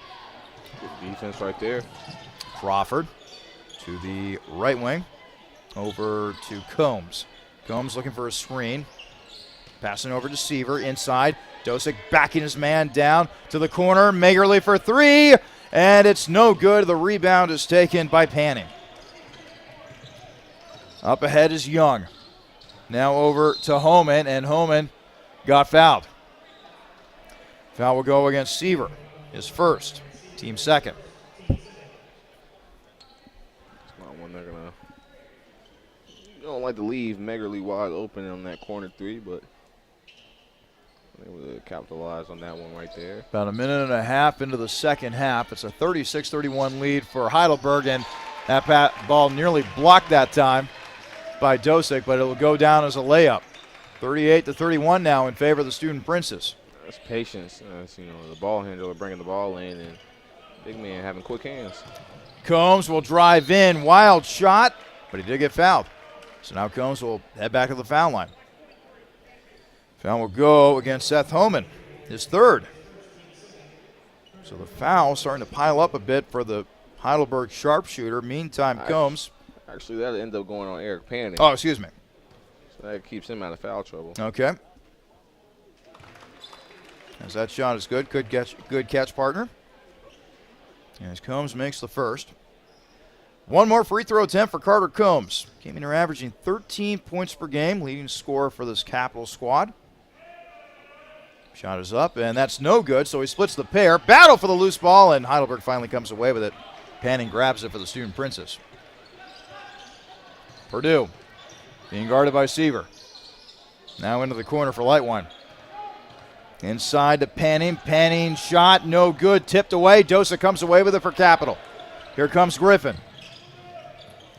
Good defense right there. Crawford to the right wing, over to Combs. Combs looking for a screen. Passing over to Seaver, inside. Dosick backing his man down to the corner. Magerle for three, and it's no good. The rebound is taken by Panning. Up ahead is Young. Now over to Homan, and Homan got fouled. Foul will go against Seaver, his first, team second. It's not one they're going to. You don't like to leave Magerle wide open on that corner three, but they would capitalize on that one right there. About a minute and a half into the second half. It's a 36-31 lead for Heidelberg, and that ball nearly blocked that time by Dosick, but it will go down as a layup. 38-31 now in favor of the Student Princes. That's patience. That's, the ball handler bringing the ball in, and big man having quick hands. Combs will drive in. Wild shot, but he did get fouled. So now Combs will head back to the foul line. Foul will go against Seth Homan, his third. So the foul starting to pile up a bit for the Heidelberg sharpshooter. Meantime, Combs. Actually, that'll end up going on Eric Panning. Oh, excuse me. So that keeps him out of foul trouble. Okay. As that shot is good. Good catch, partner. As Combs makes the first. One more free throw attempt for Carter Combs. Came in here averaging 13 points per game, leading scorer for this Capital squad. Shot is up, and that's no good, so he splits the pair. Battle for the loose ball, and Heidelberg finally comes away with it. Panning grabs it for the Student Princes. Purdue being guarded by Seaver. Now into the corner for Lightwine. Inside to Panning. Panning shot, no good, tipped away. Dosa comes away with it for Capital. Here comes Griffin.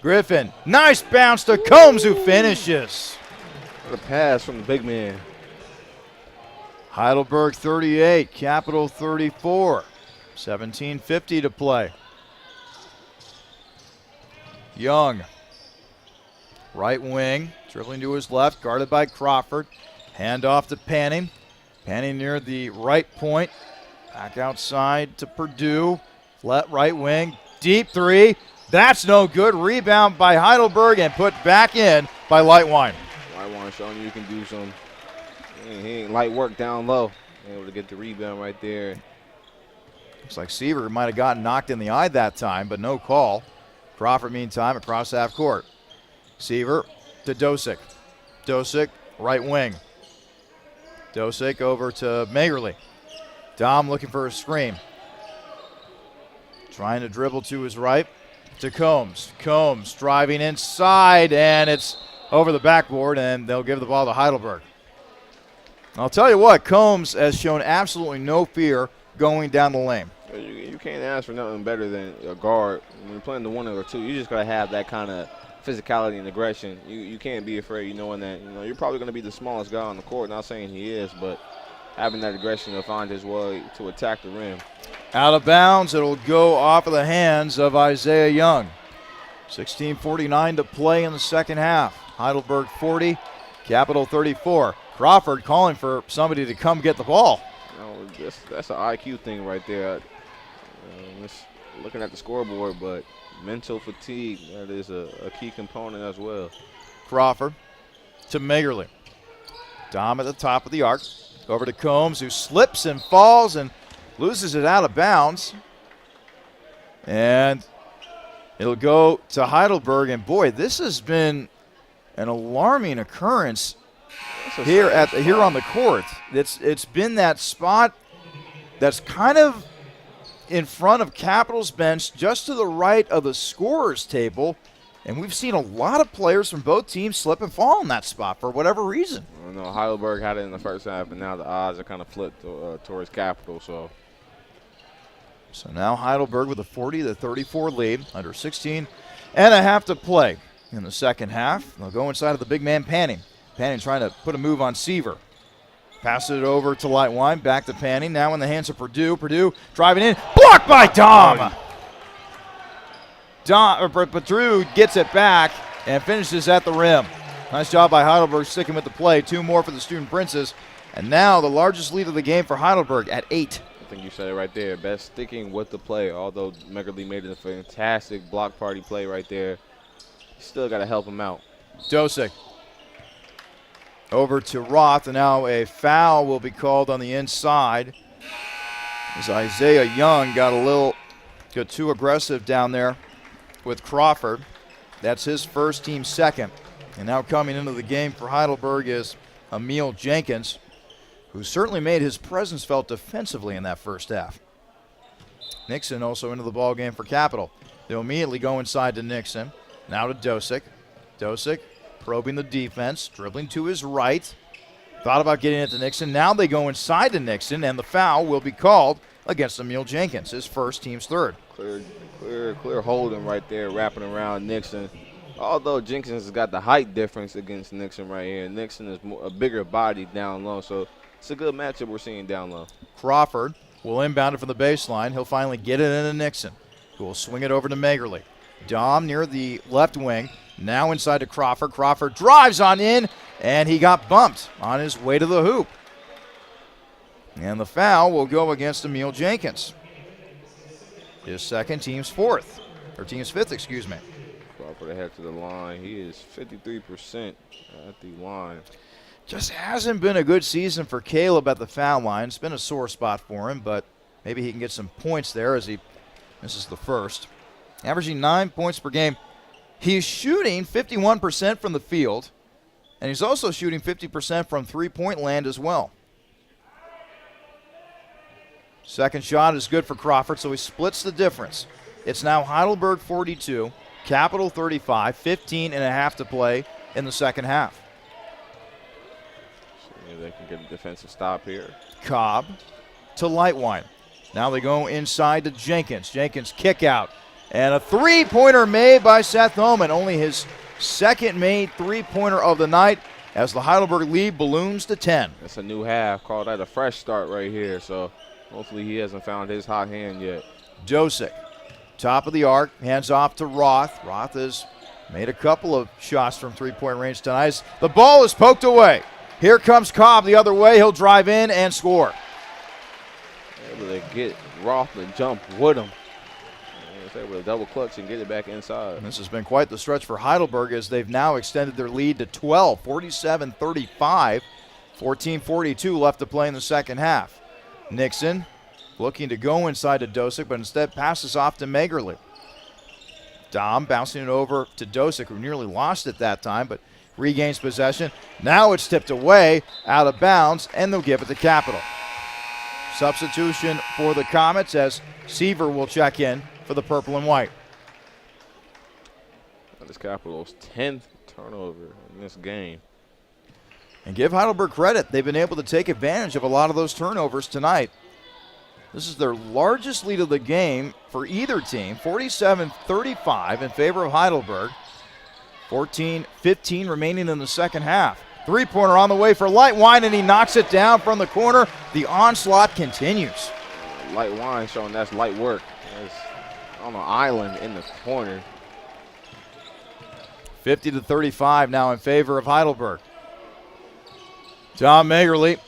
Griffin, nice bounce to Combs, who finishes. What a pass from the big man. Heidelberg 38, Capital 34. 17:50 to play. Young, right wing, dribbling to his left, guarded by Crawford. Hand off to Panning. Panning near the right point. Back outside to Purdue. Right wing, deep three. That's no good. Rebound by Heidelberg and put back in by Lightwine. Lightwine showing you can do some. He ain't light work down low. Able to get the rebound right there. Looks like Seaver might have gotten knocked in the eye that time, but no call. Crawford, meantime, across half court. Seaver to Dosick. Dosick, right wing. Dosick over to Magerle. Dom looking for a screen. Trying to dribble to his right to Combs. Combs driving inside, and it's over the backboard, and they'll give the ball to Heidelberg. I'll tell you what, Combs has shown absolutely no fear going down the lane. You can't ask for nothing better than a guard. When you're playing the 1 or 2, you just got to have that kind of physicality and aggression. You can't be afraid, knowing that you're probably going to be the smallest guy on the court. Not saying he is, but having that aggression to find his way to attack the rim. Out of bounds, it'll go off of the hands of Isaiah Young. 16:49 to play in the second half. Heidelberg 40, Capital 34. Crawford calling for somebody to come get the ball. That's an IQ thing right there. Just looking at the scoreboard, but mental fatigue, that is a key component as well. Crawford to Magerle. Dom at the top of the arc. Over to Combs, who slips and falls and loses it out of bounds. And it'll go to Heidelberg. And boy, this has been an alarming occurrence here on the court. It's been that spot that's kind of in front of Capital's bench, just to the right of the scorer's table. And we've seen a lot of players from both teams slip and fall in that spot for whatever reason. I know Heidelberg had it in the first half, and now the odds are kind of flipped towards Capital. So now Heidelberg with a 40-34 lead, under 16 and a half to play in the second half. They'll go inside of the big man Panning. Panning trying to put a move on Seaver. Passes it over to Lightwine, back to Panning, now in the hands of Purdue. Purdue driving in, blocked by Dom. Purdue gets it back and finishes at the rim. Nice job by Heidelberg sticking with the play. 2 more for the Student Princes. And now the largest lead of the game for Heidelberg at 8. I think you said it right there. Best sticking with the play. Although Megerle made a fantastic block party play right there, you still got to help him out. Dosick over to Roth, and now a foul will be called on the inside as Isaiah Young got too aggressive down there with Crawford. That's his first, team second. And now coming into the game for Heidelberg is Emil Jenkins, who certainly made his presence felt defensively in that first half. Nixon also into the ball game for Capital. They'll immediately go inside to Nixon. Now to Dosick. Dosick probing the defense, dribbling to his right. Thought about getting it to Nixon. Now they go inside to Nixon, and the foul will be called against Emil Jenkins, his first, team's third. Clear holding right there, wrapping around Nixon. Although Jenkins has got the height difference against Nixon right here. Nixon is a bigger body down low, so it's a good matchup we're seeing down low. Crawford will inbound it from the baseline. He'll finally get it into Nixon, who will swing it over to Magerle. Dom near the left wing, now inside to Crawford. Crawford drives on in, and he got bumped on his way to the hoop. And the foul will go against Emil Jenkins. His second, team's fifth, excuse me. Crawford ahead to the line. He is 53% at the line. Just hasn't been a good season for Caleb at the foul line. It's been a sore spot for him, but maybe he can get some points there as he misses the first. Averaging 9 points per game. He's shooting 51% from the field, and he's also shooting 50% from three-point land as well. Second shot is good for Crawford, so he splits the difference. It's now Heidelberg 42, Capital 35, 15 and a half to play in the second half. See if they can get a defensive stop here. Cobb to Lightwine. Now they go inside to Jenkins. Jenkins kick out. And a three-pointer made by Seth Oman. Only his second made three-pointer of the night as the Heidelberg lead balloons to 10. It's a new half. Call that a fresh start right here. So hopefully he hasn't found his hot hand yet. Dosick, top of the arc, hands off to Roth. Roth has made a couple of shots from three-point range tonight. The ball is poked away. Here comes Cobb the other way. He'll drive in and score. Able to get Roth to jump with him. Able to double clutch and get it back inside. This has been quite the stretch for Heidelberg as they've now extended their lead to 12, 47-35. 14:42 left to play in the second half. Nixon looking to go inside to Dosick, but instead passes off to Magerle. Dom bouncing it over to Dosick, who nearly lost it that time, but regains possession. Now it's tipped away, out of bounds, and they'll give it to Capital. Substitution for the Comets as Seaver will check in for the purple and white. That is Capital's 10th turnover in this game. And give Heidelberg credit. They've been able to take advantage of a lot of those turnovers tonight. This is their largest lead of the game for either team, 47-35 in favor of Heidelberg. 14-15 remaining in the second half. Three-pointer on the way for Lightwine, and he knocks it down from the corner. The onslaught continues. Lightwine showing that's light work. That's on an island in the corner. 50-35 now in favor of Heidelberg. Tom Magerle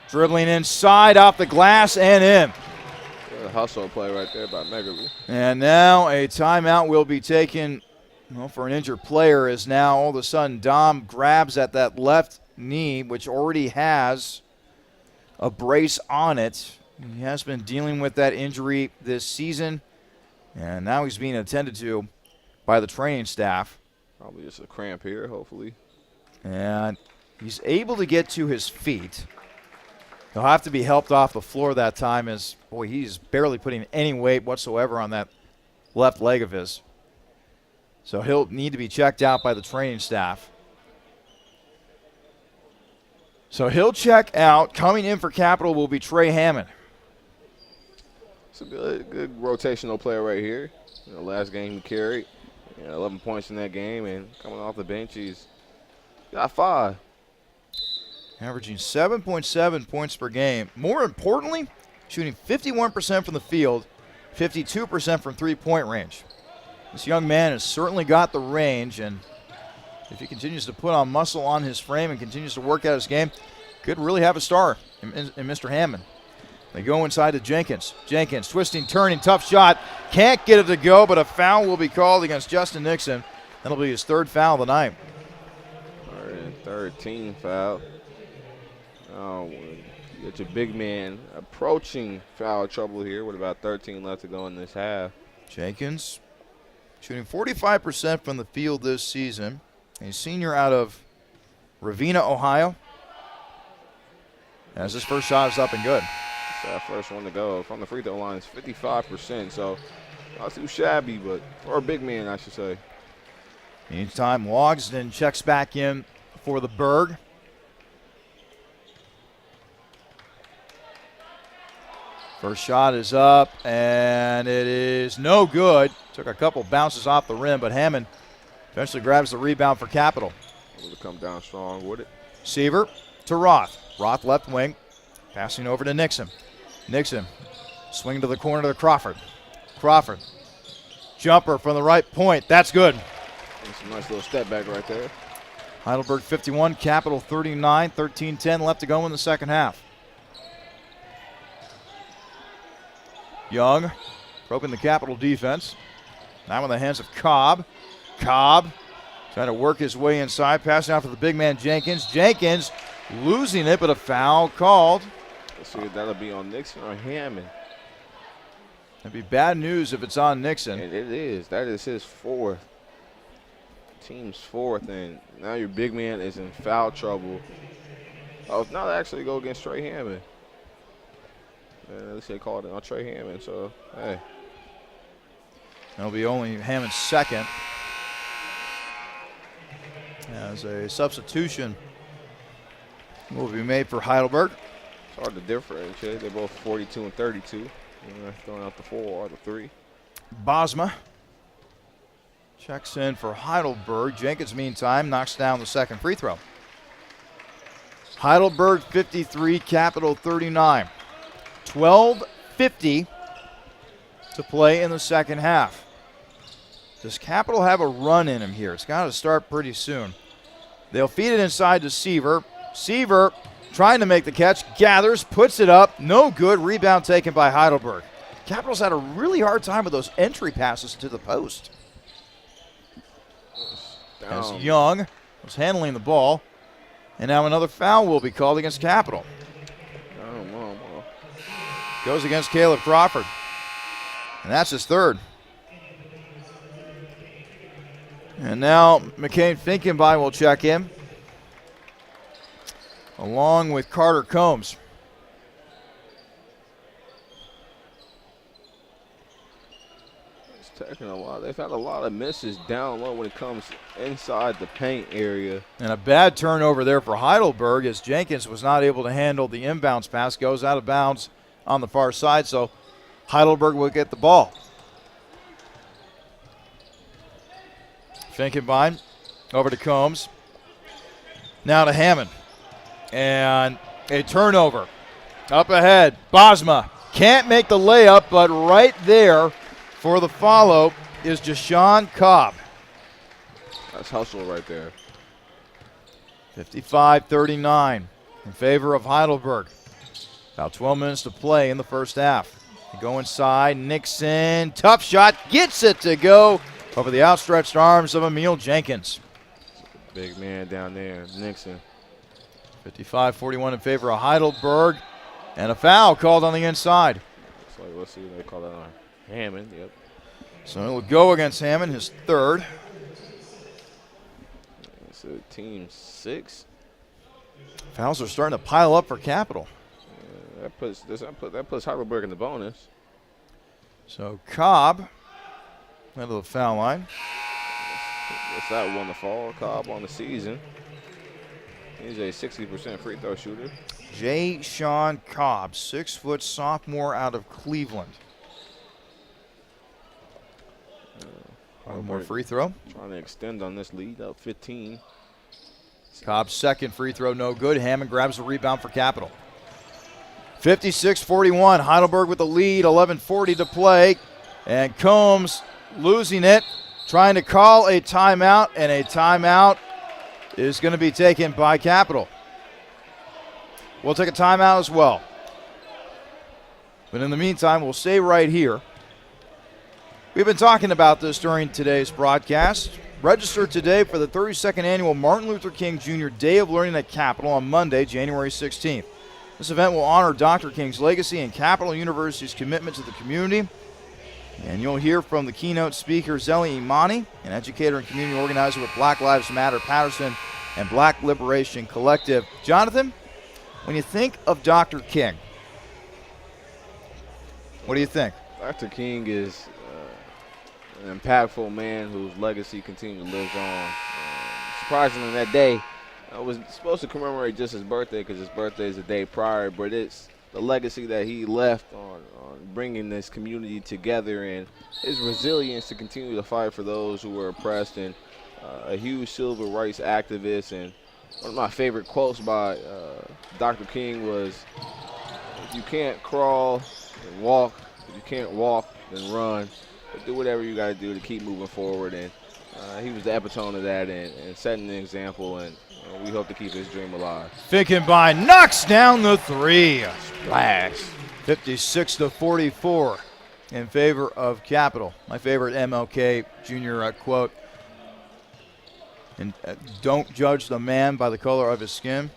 dribbling inside, off the glass, and in. Good hustle play right there by Magerle. And now a timeout will be taken for an injured player, as now all of a sudden Dom grabs at that left knee, which already has a brace on it. He has been dealing with that injury this season, and now he's being attended to by the training staff. Probably just a cramp here, hopefully. And he's able to get to his feet. He'll have to be helped off the floor that time, as, boy, he's barely putting any weight whatsoever on that left leg of his. So he'll need to be checked out by the training staff. So he'll check out. Coming in for Capital will be Trey Hammond. It's a good rotational player right here. Last game he carried 11 points in that game, and coming off the bench, he's got 5. Averaging 7.7 points per game. More importantly, shooting 51% from the field, 52% from three-point range. This young man has certainly got the range, and if he continues to put on muscle on his frame and continues to work out his game, could really have a star in Mr. Hammond. They go inside to Jenkins. Jenkins twisting, turning, tough shot. Can't get it to go, but a foul will be called against Justin Nixon. That'll be his 3rd foul of the night. 13 foul. Oh, you get your big man approaching foul trouble here with about 13 left to go in this half. Jenkins shooting 45% from the field this season. A senior out of Ravenna, Ohio. As his first shot is up and good. It's that first one to go from the free throw line is 55%, so not too shabby, but for a big man, I should say. Meantime, Logsden checks back in for the Berg. First shot is up, and it is no good. Took a couple bounces off the rim, but Hammond eventually grabs the rebound for Capital. Able to come down strong with it. Seaver to Roth. Roth left wing, passing over to Nixon. Nixon swing to the corner to Crawford. Crawford, jumper from the right point. That's good. That's a nice little step back right there. Heidelberg 51, Capital 39, 13-10 left to go in the second half. Young probing the Capital defense. Now in the hands of Cobb. Cobb trying to work his way inside, passing out to the big man Jenkins. Jenkins losing it, but a foul called. Let's see if that'll be on Nixon or Hammond. That'd be bad news if it's on Nixon. And it is. That is his 4th. Team's 4th, and now your big man is in foul trouble. Oh, now they actually go against Trey Hammond. And at least they called it on Trey Hammond, so, hey. That'll be only Hammond's 2nd. As a substitution will be made for Heidelberg. It's hard to differentiate. They're both 42 and 32. Throwing out the 4 or the 3. Bosma checks in for Heidelberg. Jenkins, meantime, knocks down the second free throw. Heidelberg 53, Capital 39. 12:50 to play in the second half. Does Capital have a run in him here? It's got to start pretty soon. They'll feed it inside to Seaver. Seaver trying to make the catch, gathers, puts it up, no good. Rebound taken by Heidelberg. Capital's had a really hard time with those entry passes to the post. As Young was handling the ball. And now another foul will be called against Capital. Oh, no. Goes against Caleb Crawford. And that's his third. And now McCain Finkenbein will check in, along with Carter Combs. It's taking a while. They've had a lot of misses down low when it comes inside the paint area. And a bad turnover there for Heidelberg as Jenkins was not able to handle the inbounds pass. Goes out of bounds on the far side, so Heidelberg will get the ball. Finkenbein over to Combs. Now to Hammond. And a turnover. Up ahead, Bosma can't make the layup, but right there for the follow is Jashawn Cobb. That's hustle right there. 55-39 in favor of Heidelberg. About 12 minutes to play in the first half. They go inside, Nixon, tough shot, gets it to go over the outstretched arms of Emil Jenkins. Big man down there, Nixon. 55-41 in favor of Heidelberg. And a foul called on the inside. So let's see what they call that on Hammond. Yep. So it'll go against Hammond, his third. It's a team 6. Fouls are starting to pile up for Capital. That puts Heidelberg in the bonus. So Cobb out of the foul line. What's that one to fall? Cobb on the season. He's a 60% free throw shooter. Jay Sean Cobb, 6-foot sophomore out of Cleveland. One more free throw. Trying to extend on this lead, up 15. Cobb's second free throw, no good. Hammond grabs the rebound for Capital. 56-41, Heidelberg with the lead, 11:40 to play. And Combs losing it, trying to call a timeout, and a timeout is going to be taken by Capital. We'll take a timeout as well. But in the meantime, we'll stay right here. We've been talking about this during today's broadcast. Register today for the 32nd Annual Martin Luther King Jr. Day of Learning at Capital on Monday, January 16th. This event will honor Dr. King's legacy and Capital University's commitment to the community. And you'll hear from the keynote speaker, Zeli Imani, an educator and community organizer with Black Lives Matter Patterson and Black Liberation Collective. Jonathan, when you think of Dr. King, what do you think? Dr. King is an impactful man whose legacy continues to live on. Surprisingly, that day, I was supposed to commemorate just his birthday because his birthday is the day prior, but it's the legacy that he left on bringing this community together and his resilience to continue to fight for those who were oppressed, and a huge civil rights activist. And one of my favorite quotes by Dr. King was, "If you can't crawl, then walk. If you can't walk, then run. But do whatever you got to do to keep moving forward." And he was the epitome of that and setting an example, and we hope to keep his dream alive. Finkenbein knocks down the three. Splash. 56-44 in favor of Capital. My favorite MLK Jr. Quote, and don't judge the man by the color of his skin,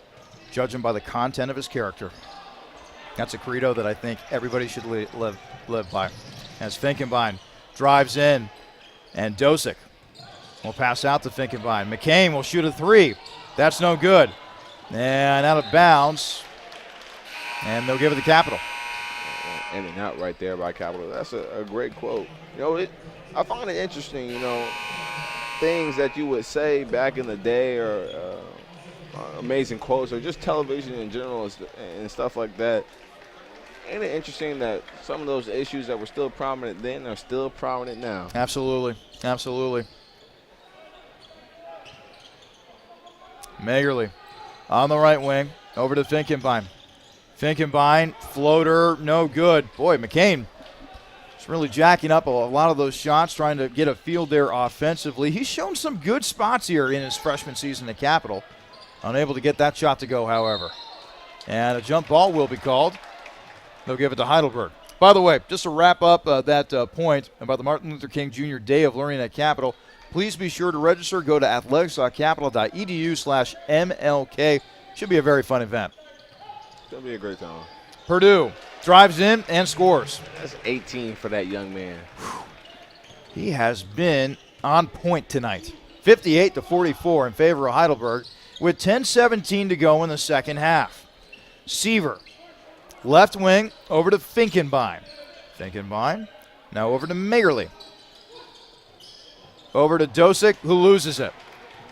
judge him by the content of his character. That's a credo that I think everybody should live by. As Finkenbein drives in, and Dosick will pass out to Finkenbein. McCain will shoot a three. That's no good. And out of bounds. And they'll give it to Capital. In and out right there by Capital. That's a great quote. You know, I find it interesting, you know, things that you would say back in the day, or amazing quotes, or just television in general and stuff like that. Ain't it interesting that some of those issues that were still prominent then are still prominent now? Absolutely. Absolutely. Magerle on the right wing, over to Finkenbein. Finkenbein, floater, no good. Boy, McCain is really jacking up a lot of those shots, trying to get a field there offensively. He's shown some good spots here in his freshman season at Capital. Unable to get that shot to go, however. And a jump ball will be called. They'll give it to Heidelberg. By the way, just to wrap up that point about the Martin Luther King Jr. Day of Learning at Capital, Please be sure to register. Go to athletics.capital.edu/MLK. Should be a very fun event. It's going to be a great time. Purdue drives in and scores. That's 18 for that young man. He has been on point tonight. 58-44 in favor of Heidelberg with 10:17 to go in the second half. Seaver, left wing, over to Finkenbein. Finkenbein, now over to Magerle. Over to Dosick, who loses it.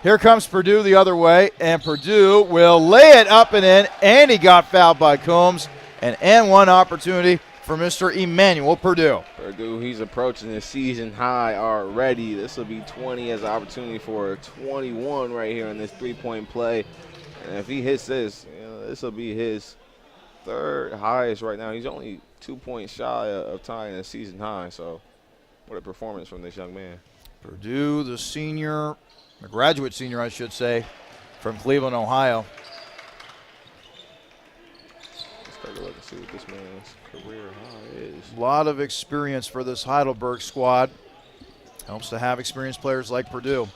Here comes Purdue the other way, and Purdue will lay it up and in, and he got fouled by Combs. An N1 opportunity for Mr. Emmanuel Purdue. Purdue, he's approaching his season high already. This will be 20 as an opportunity for 21 right here in this three-point play. And if he hits this, this will be his third highest right now. He's only 2 points shy of tying a season high. So what a performance from this young man. Purdue, the senior, the graduate senior, I should say, from Cleveland, Ohio. Let's take a look and see what this man's career high is. A lot of experience for this Heidelberg squad. Helps to have experienced players like Purdue.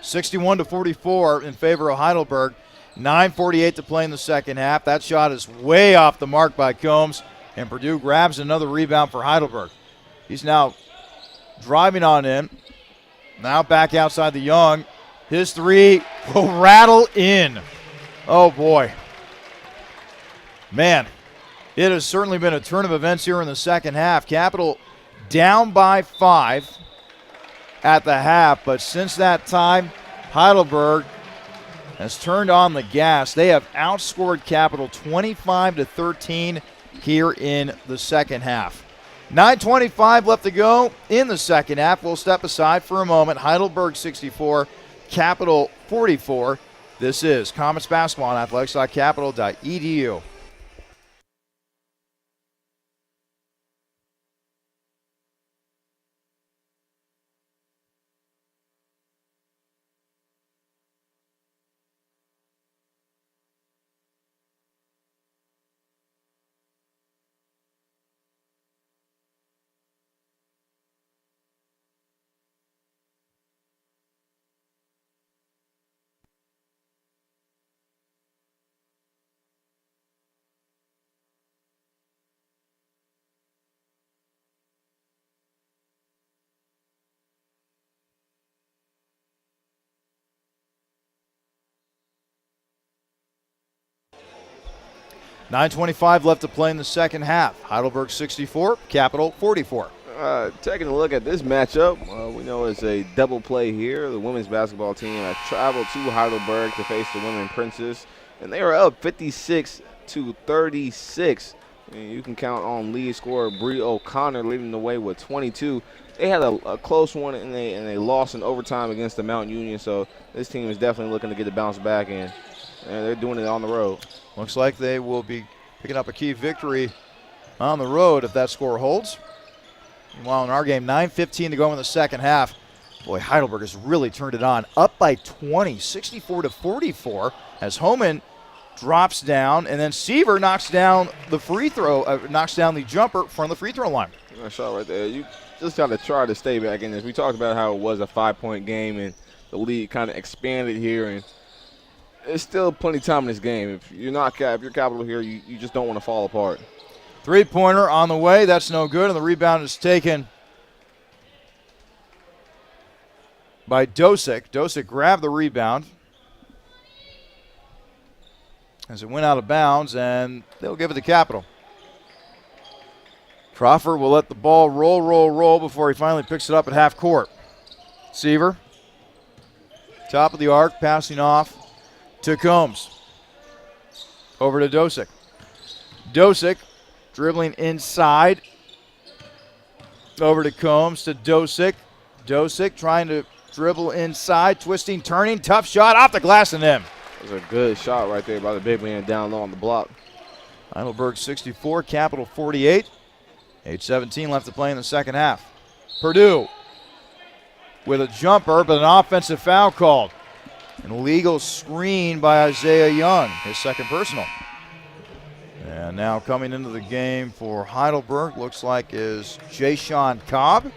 61-44 in favor of Heidelberg. 9:48 to play in the second half. That shot is way off the mark by Combs, and Purdue grabs another rebound for Heidelberg. He's now driving on in. Now back outside the Young. His three will rattle in. Oh, boy. Man, it has certainly been a turn of events here in the second half. Capital down by 5 at the half, but since that time, Heidelberg has turned on the gas. They have outscored Capital 25-13 here in the second half. 9:25 left to go in the second half. We'll step aside for a moment. Heidelberg 64, Capital 44. This is Comets Basketball on athletics.capital.edu. .25 left to play in the second half. Heidelberg 64, Capital 44. Taking a look at this matchup, we know it's a double play here. The women's basketball team has traveled to Heidelberg to face the Women Princes, and they are up 56-36. And you can count on lead scorer Bree O'Connor leading the way with 22. They had a close one, and they lost in overtime against the Mount Union, so this team is definitely looking to get the bounce back, and they're doing it on the road. Looks like they will be picking up a key victory on the road if that score holds. Meanwhile, in our game, 9:15 to go in the second half. Boy, Heidelberg has really turned it on. Up by 20, 64-44, as Homan drops down, and then Seaver knocks down the free throw, knocks down the jumper from the free throw line. That shot right there. You just got to try to stay back in this. We talked about how it was a 5-point game, and the lead kind of expanded here, and there's still plenty of time in this game. If you're Capital here, you just don't want to fall apart. Three-pointer on the way. That's no good, and the rebound is taken by Dosick. Dosick grabbed the rebound as it went out of bounds, and they'll give it to Capital. Crawford will let the ball roll before he finally picks it up at half court. Seaver, top of the arc, passing off to Combs. Over to Dosick. Dosick dribbling inside. Over to Combs to Dosick. Dosick trying to dribble inside, twisting, turning, tough shot off the glass and in. It was a good shot right there by the big man down low on the block. Heidelberg 64, Capital 48. 8:17 left to play in the second half. Purdue with a jumper, but an offensive foul called. An illegal screen by Isaiah Young, his second personal. And now coming into the game for Heidelberg, looks like is Jay Sean Cobb.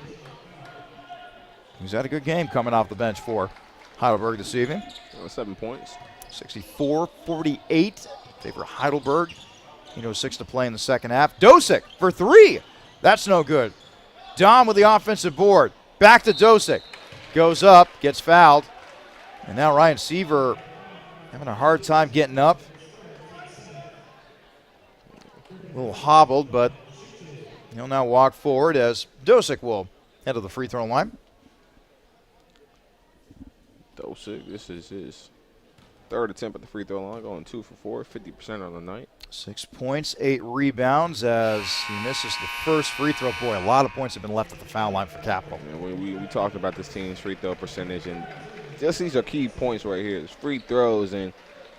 He's had a good game coming off the bench for Heidelberg this evening. 7 points. 64-48 favor Heidelberg. 6 to play in the second half. Dosick for 3. That's no good. Dom with the offensive board. Back to Dosick. Goes up, gets fouled. And now Ryan Seaver having a hard time getting up. A little hobbled, but he'll now walk forward as Dosick will head to the free throw line. Dosick, this is his third attempt at the free throw line, going 2 for 4, 50% on the night. 6 points, 8 rebounds as he misses the first free throw. Boy, a lot of points have been left at the foul line for Capital. We talked about this team's free throw percentage, and just these are key points right here. It's free throws, and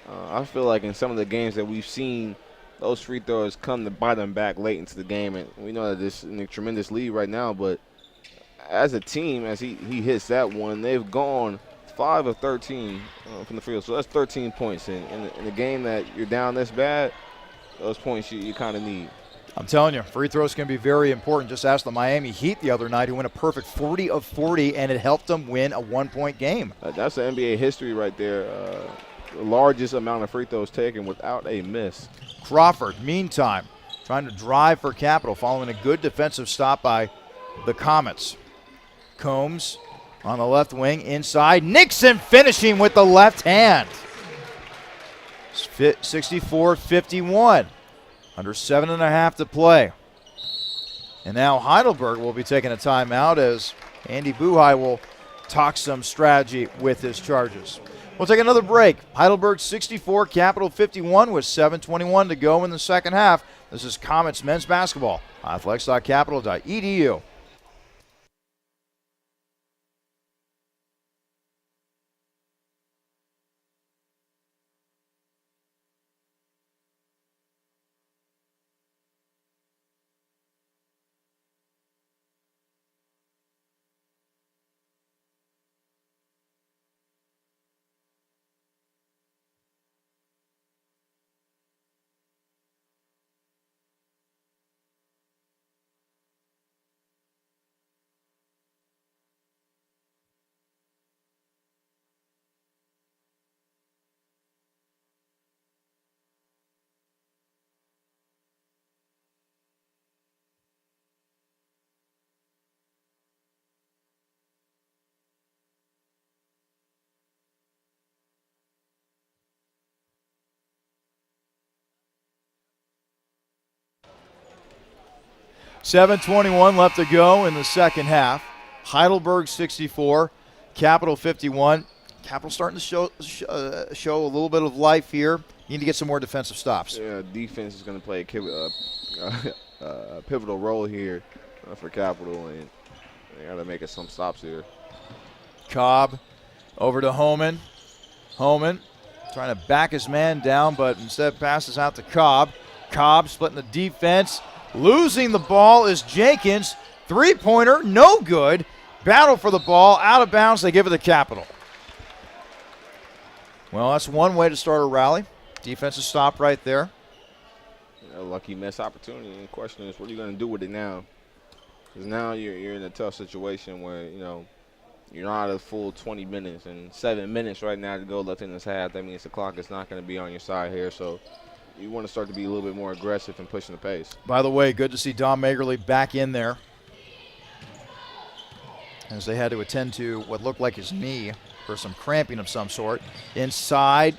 I feel like in some of the games that we've seen, those free throws come to bite them back late into the game, and we know that this is in a tremendous lead right now, but as a team, as he hits that one, they've gone 5 of 13 from the field, so that's 13 points. And in a game that you're down this bad, those points you kind of need. I'm telling you, free throws can be very important. Just ask the Miami Heat the other night, who went a perfect 40 of 40, and it helped them win a 1-point game. That's the NBA history right there. The largest amount of free throws taken without a miss. Crawford, meantime, trying to drive for Capital, following a good defensive stop by the Comets. Combs on the left wing, inside. Nixon finishing with the left hand. 64-51. Under 7.5 to play. And now Heidelberg will be taking a timeout as Andy Buhai will talk some strategy with his charges. We'll take another break. Heidelberg 64, Capital 51 with 7:21 to go in the second half. This is Comets men's basketball. Athletics.capital.edu. .21 left to go in the second half. Heidelberg 64, Capital 51. Capital starting to show a little bit of life here. Need to get some more defensive stops. Yeah, defense is going to play a pivotal role here for Capital, and they got to make it some stops here. Cobb over to Homan. Homan trying to back his man down, but instead passes out to Cobb. Cobb splitting the defense. Losing the ball is Jenkins. Three-pointer, no good. Battle for the ball, out of bounds. They give it to Capital. Well, that's one way to start a rally. Defensive stop right there. A lucky miss opportunity. And the question is, what are you going to do with it now? Because now you're in a tough situation where, you're not a full 20 minutes. And 7 minutes right now to go left in this half. That means the clock is not going to be on your side here. So you want to start to be a little bit more aggressive and pushing the pace. By the way, good to see Dom Magerle back in there as they had to attend to what looked like his knee for some cramping of some sort. Inside,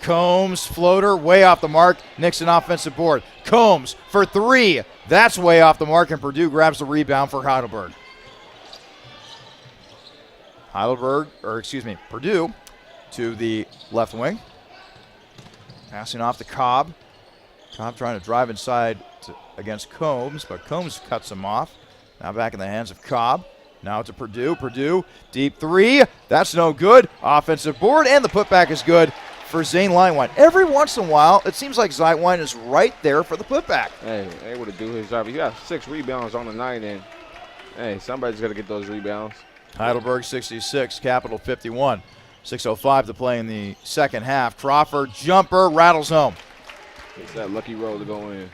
Combs, floater, way off the mark. Nixon offensive board. Combs for 3. That's way off the mark, and Purdue grabs the rebound for Heidelberg. Purdue to the left wing. Passing off to Cobb. Cobb trying to drive inside against Combs, but Combs cuts him off. Now back in the hands of Cobb. Now to Purdue. Purdue, deep 3. That's no good. Offensive board, and the putback is good for Zane Leinwine. Every once in a while, it seems like Zeinwine is right there for the putback. Hey, able to do his job. He got 6 rebounds on the night, and, hey, somebody's got to get those rebounds. Heidelberg 66, Capital 51. 6:05 to play in the second half. Crawford, jumper, rattles home. It's that lucky roll to go in.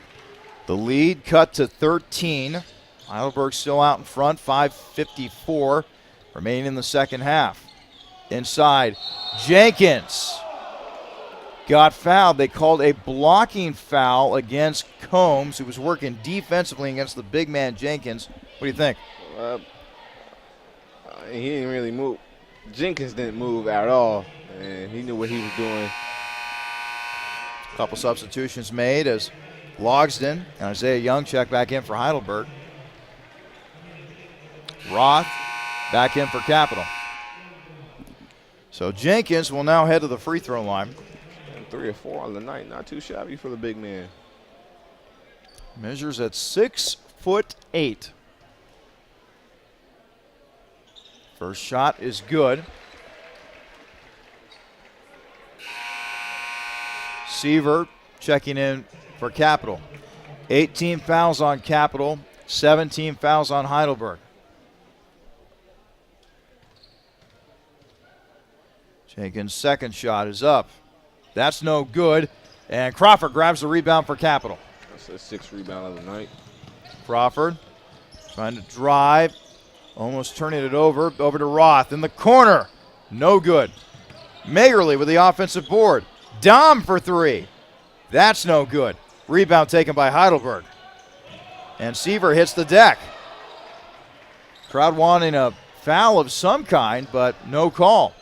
The lead cut to 13. Heidelberg still out in front, 5:54 remaining in the second half. Inside, Jenkins got fouled. They called a blocking foul against Combs, who was working defensively against the big man Jenkins. What do you think? He didn't really move. Jenkins didn't move at all, and he knew what he was doing. A couple substitutions made as Logsdon and Isaiah Young check back in for Heidelberg. Roth back in for Capital. So Jenkins will now head to the free throw line. And 3 or 4 on the night, not too shabby for the big man. Measures at 6'8". First shot is good. Seaver checking in for Capital. 18 fouls on Capital, 17 fouls on Heidelberg. Jenkins' second shot is up. That's no good. And Crawford grabs the rebound for Capital. That's the 6th rebound of the night. Crawford trying to drive, almost turning it over to Roth in the corner. No good. Magerle with the offensive board. Dom for 3. That's no good. Rebound taken by Heidelberg. And Seaver hits the deck. Crowd wanting a foul of some kind, but no call.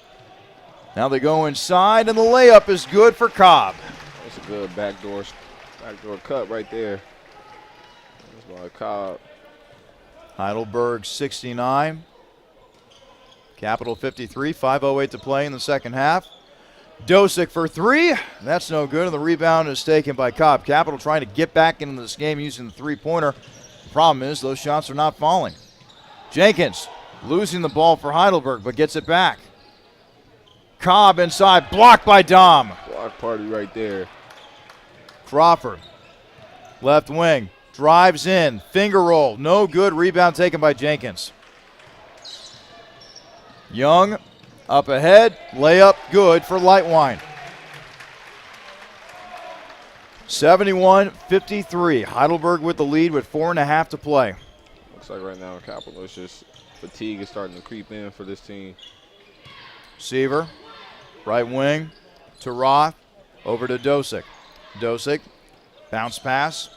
Now they go inside, and the layup is good for Cobb. That's a good backdoor cut right there. That's by Cobb. Heidelberg 69. Capital 53. 5:08 to play in the second half. Dosick for 3. That's no good, and the rebound is taken by Cobb. Capital trying to get back into this game using the three-pointer. The problem is those shots are not falling. Jenkins losing the ball for Heidelberg, but gets it back. Cobb inside, blocked by Dom. Block party right there. Crawford, left wing, drives in, finger roll, no good. Rebound taken by Jenkins. Young up ahead, layup good for Lightwine. 71-53. Heidelberg with the lead with 4.5 to play. Looks like right now Capital is just fatigue is starting to creep in for this team. Seaver, right wing to Roth, over to Dosick. Dosick, bounce pass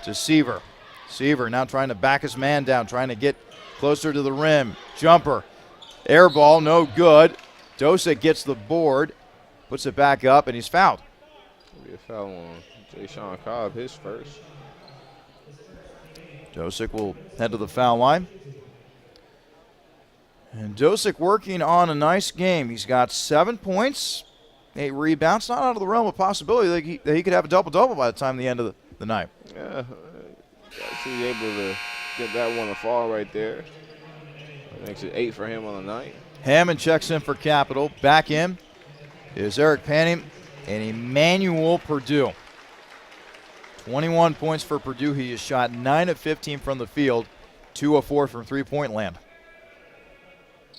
to Seaver. Seaver now trying to back his man down, trying to get closer to the rim. Jumper, air ball, no good. Dosick gets the board, puts it back up, and he's fouled. Be a foul on Jay-Sean Cobb, his first. Dosick will head to the foul line. And Dosick working on a nice game. He's got 7 points, 8 rebounds. Not out of the realm of possibility that he could have a double-double by the time the end of the night. Yeah, he's able to get that one to fall right there. That makes it 8 for him on the night. Hammond checks in for Capital. Back in is Eric Panning and Emmanuel Purdue. 21 points for Purdue. He has shot 9 of 15 from the field, 2 of 4 from three-point land.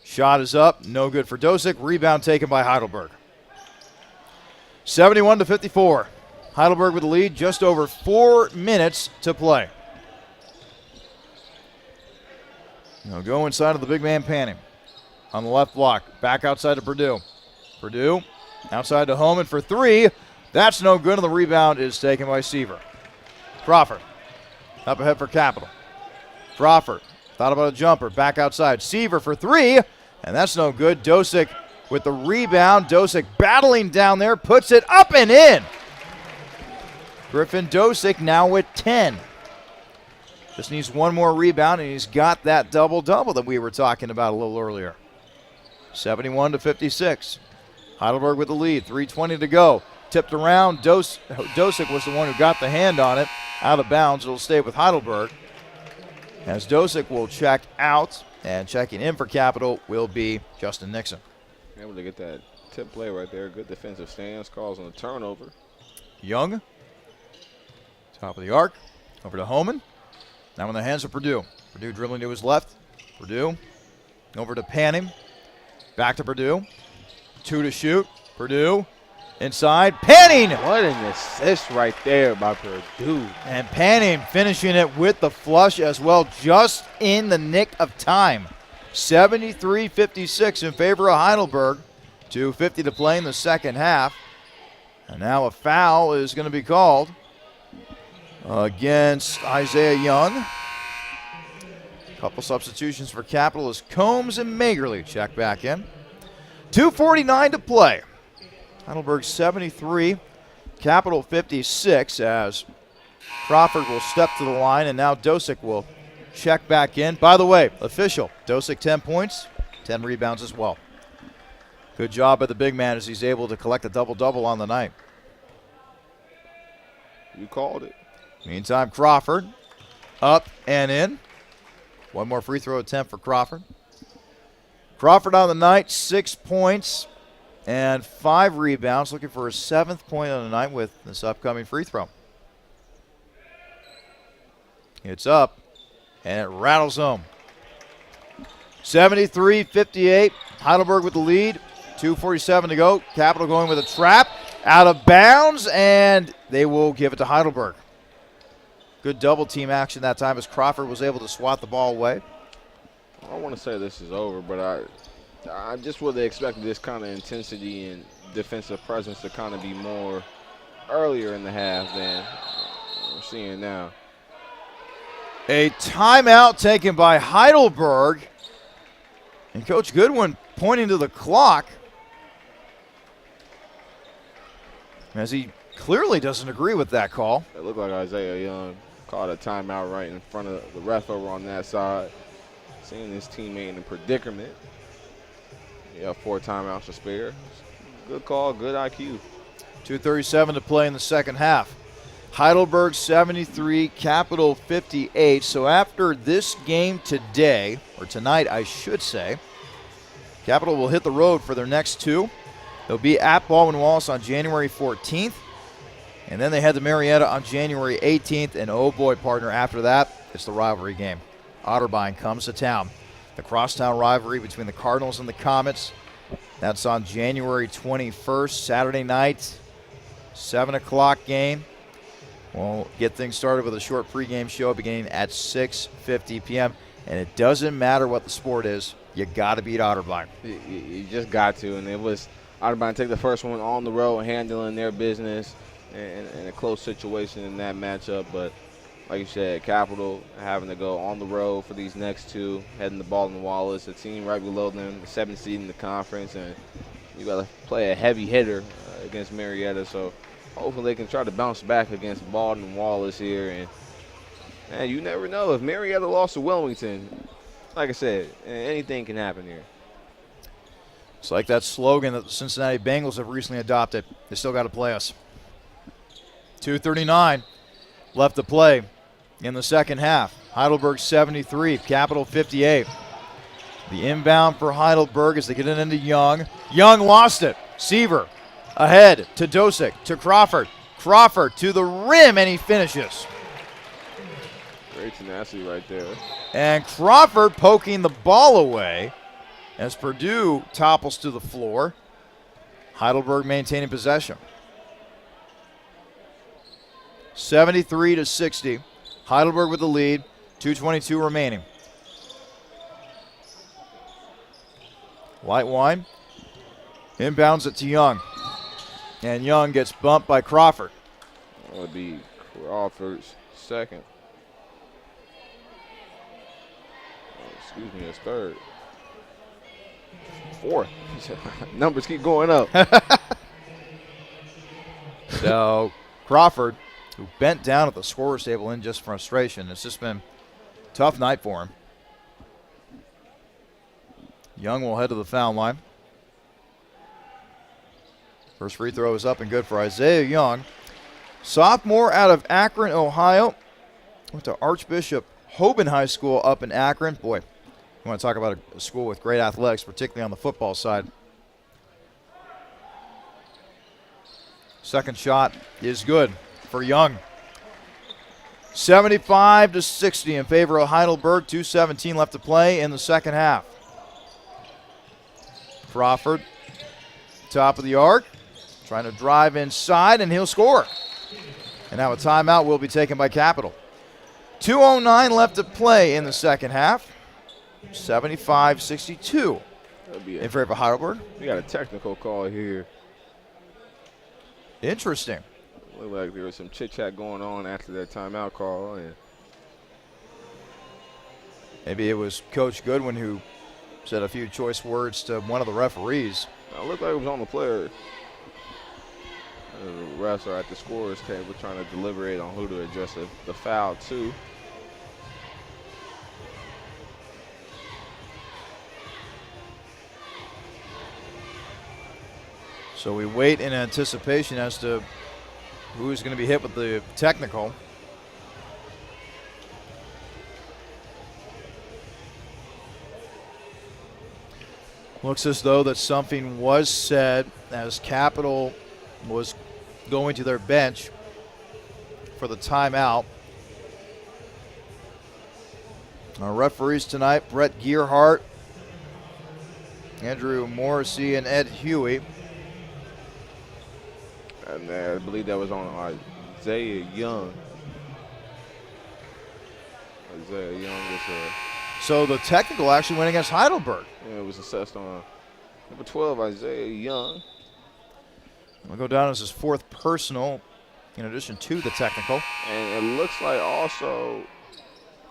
Shot is up, no good for Dosick. Rebound taken by Heidelberg. 71-54. Heidelberg with the lead, just over 4 minutes to play. Now go inside of the big man Panning. On the left block, back outside to Purdue. Purdue outside to Homan for 3. That's no good, and the rebound is taken by Seaver. Crawford up ahead for Capital. Crawford thought about a jumper, back outside. Seaver for 3, and that's no good. Dosick with the rebound. Dosick battling down there, puts it up and in. Griffin Dosick now with 10. Just needs one more rebound, and he's got that double-double that we were talking about a little earlier. 71-56. Heidelberg with the lead, 3:20 to go. Tipped around, Dosick was the one who got the hand on it. Out of bounds, it'll stay with Heidelberg. As Dosick will check out, and checking in for Capital will be Justin Nixon. Able to get that tip play right there. Good defensive stance, calls on a turnover. Young, top of the arc, over to Homan. Now in the hands of Purdue. Purdue dribbling to his left. Purdue over to Panning. Back to Purdue. 2 to shoot. Purdue inside. Panning! What an assist right there by Purdue. And Panning finishing it with the flush as well, just in the nick of time. 73-56 in favor of Heidelberg. 2:50 to play in the second half. And now a foul is going to be called against Isaiah Young. Couple substitutions for Capital as Combs and Magerly check back in. 2:49 to play. Heidelberg 73, Capital 56 as Crawford will step to the line, and now Dosick will check back in. By the way, official, Dosick 10 points, 10 rebounds as well. Good job by the big man as he's able to collect a double-double on the night. You called it. Meantime, Crawford up and in. One more free throw attempt for Crawford. Crawford on the night, 6 points and 5 rebounds, looking for his 7th point on the night with this upcoming free throw. It's up, and it rattles home. 73-58, Heidelberg with the lead. 2:47 to go. Capital going with a trap, out of bounds, and they will give it to Heidelberg. Good double team action that time as Crawford was able to swat the ball away. I don't want to say this is over, but I just would have expected this kind of intensity and defensive presence to kind of be more earlier in the half than we're seeing now. A timeout taken by Heidelberg. And Coach Goodwin pointing to the clock as he clearly doesn't agree with that call. It looked like Isaiah Young called a timeout right in front of the ref over on that side. Seeing his teammate in a predicament. Yeah, 4 timeouts to spare. Good call, good IQ. 2:37 to play in the second half. Heidelberg 73, Capital 58. So after this game today, or tonight I should say, Capital will hit the road for their next 2. They'll be at Baldwin-Wallace on January 14th. And then they head to Marietta on January 18th. And oh boy, partner, after that, it's the rivalry game. Otterbein comes to town. The crosstown rivalry between the Cardinals and the Comets. That's on January 21st, Saturday night, 7 o'clock game. We'll get things started with a short pregame show beginning at 6:50 p.m. And it doesn't matter what the sport is, you got to beat Otterbein. You just got to. And it was Otterbein take the first one on the road, handling their business in a close situation in that matchup. But like you said, Capital having to go on the road for these next 2, heading to Baldwin-Wallace, a team right below them, the 7th seed in the conference, and you got to play a heavy hitter against Marietta. So hopefully they can try to bounce back against Baldwin-Wallace here. And you never know. If Marietta lost to Wilmington, like I said, anything can happen here. It's like that slogan that the Cincinnati Bengals have recently adopted. They still got to play us. 2:39 left to play in the second half. Heidelberg 73, Capital 58. The inbound for Heidelberg as they get it into Young. Young lost it. Seaver ahead to Dosick, to Crawford. Crawford to the rim, and he finishes. Great tenacity right there. And Crawford poking the ball away as Purdue topples to the floor. Heidelberg maintaining possession. 73-60. Heidelberg with the lead. 2:22 remaining. Light wine. Inbounds it to Young. And Young gets bumped by Crawford. That would be Crawford's second. Excuse me, his third. 4th. Numbers keep going up. So Crawford, who bent down at the scorer's table in just frustration. It's just been a tough night for him. Young will head to the foul line. First free throw is up and good for Isaiah Young. Sophomore out of Akron, Ohio. Went to Archbishop Hoban High School up in Akron. Boy, you want to talk about a school with great athletics, particularly on the football side. Second shot is good for Young. 75-60 in favor of Heidelberg. 2:17 left to play in the second half. Crawford, top of the arc, trying to drive inside, and he'll score. And now a timeout will be taken by Capital. 2:09 left to play in the second half. 75-62 in favor of Heidelberg. We got a technical call here. Interesting. Looked like there was some chit-chat going on after that timeout call. And maybe it was Coach Goodwin who said a few choice words to one of the referees. it looked like it was on the player. The refs are at the scorer's table trying to deliberate on who to address the foul to. So we wait in anticipation as to who's going to be hit with the technical. Looks as though that something was said as Capital was going to their bench for the timeout. Our referees tonight, Brett Gearhart, Andrew Morrissey, and Ed Huey. And I believe that was on Isaiah Young. Isaiah Young was So the technical actually went against Heidelberg. it was assessed on number 12, Isaiah Young. We'll go down as his fourth personal in addition to the technical. And it looks like also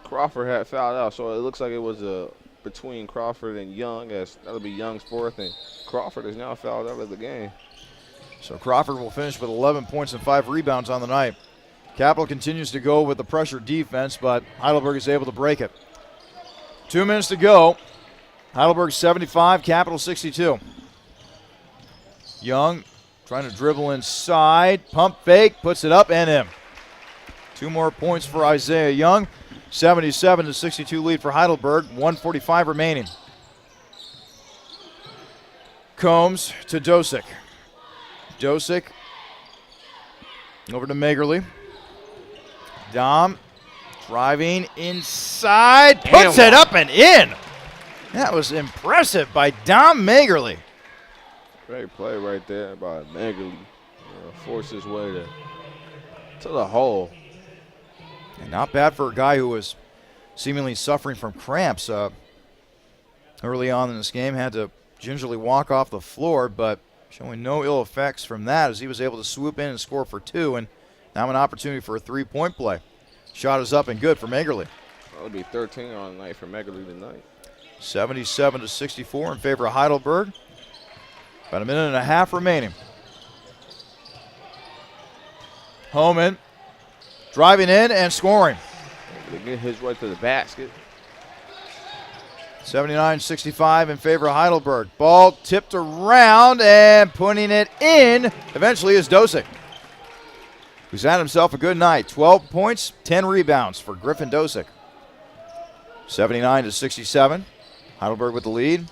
Crawford had fouled out. So it looks like it was between Crawford and Young, as that'll be Young's fourth. And Crawford is now fouled out of the game. So Crawford will finish with 11 points and 5 rebounds on the night. Capital continues to go with the pressure defense, but Heidelberg is able to break it. 2 minutes to go. Heidelberg 75, Capital 62. Young trying to dribble inside, pump fake, puts it up and in. 2 more points for Isaiah Young. 77-62 lead for Heidelberg, 1:45 remaining. Combs to Dosick. Dosick over to Magerle. Dom driving inside, puts it up and in. That was impressive by Dom Magerle. Great play right there by Magerle. Forced his way to the hole. And not bad for a guy who was seemingly suffering from cramps early on in this game. Had to gingerly walk off the floor, but showing no ill effects from that as he was able to swoop in and score for 2. And now an opportunity for a 3-point play. Shot is up and good for Magerle. That would be 13 on the night for Magerle tonight. 77-64 in favor of Heidelberg. About a minute and a half remaining. Homan driving in and scoring. They get his way to the basket. 79-65 in favor of Heidelberg. Ball tipped around and putting it in eventually is Dosick, who's had himself a good night. 12 points, 10 rebounds for Griffin Dosick. 79-67. Heidelberg with the lead.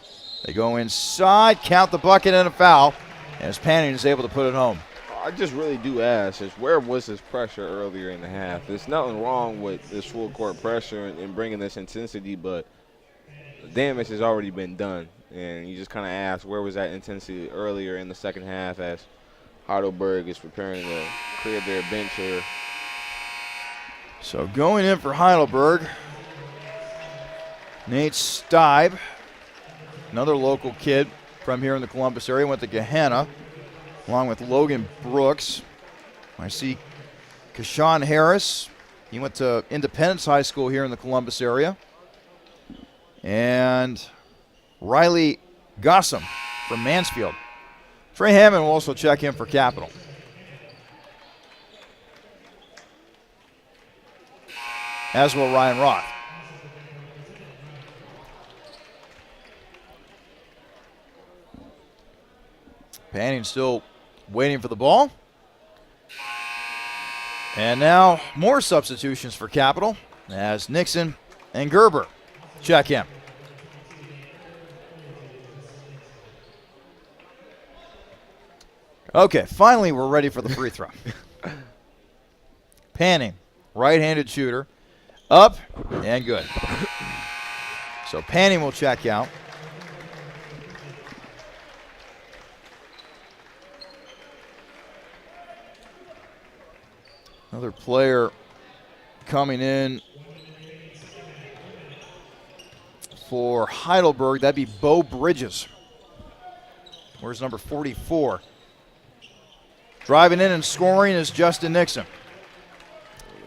They go inside, count the bucket and a foul, as Panning is able to put it home. I just really do ask is where was his pressure earlier in the half? There's nothing wrong with this full court pressure and bringing this intensity, but the damage has already been done. And you just kind of ask where was that intensity earlier in the second half as Heidelberg is preparing to clear their bench here. So going in for Heidelberg, Nate Stibe, another local kid from here in the Columbus area, went to Gahanna, along with Logan Brooks. I see Kashawn Harris. He went to Independence High School here in the Columbus area. And Riley Gossam from Mansfield. Trey Hammond will also check in for Capital. As will Ryan Roth. Panning still waiting for the ball. And now more substitutions for Capital as Nixon and Gerber check in. Okay, finally we're ready for the free throw. Panning, right-handed shooter, up and good. So Panning will check out. Another player coming in for Heidelberg. That'd be Bo Bridges. Where's number 44? Driving in and scoring is Justin Nixon.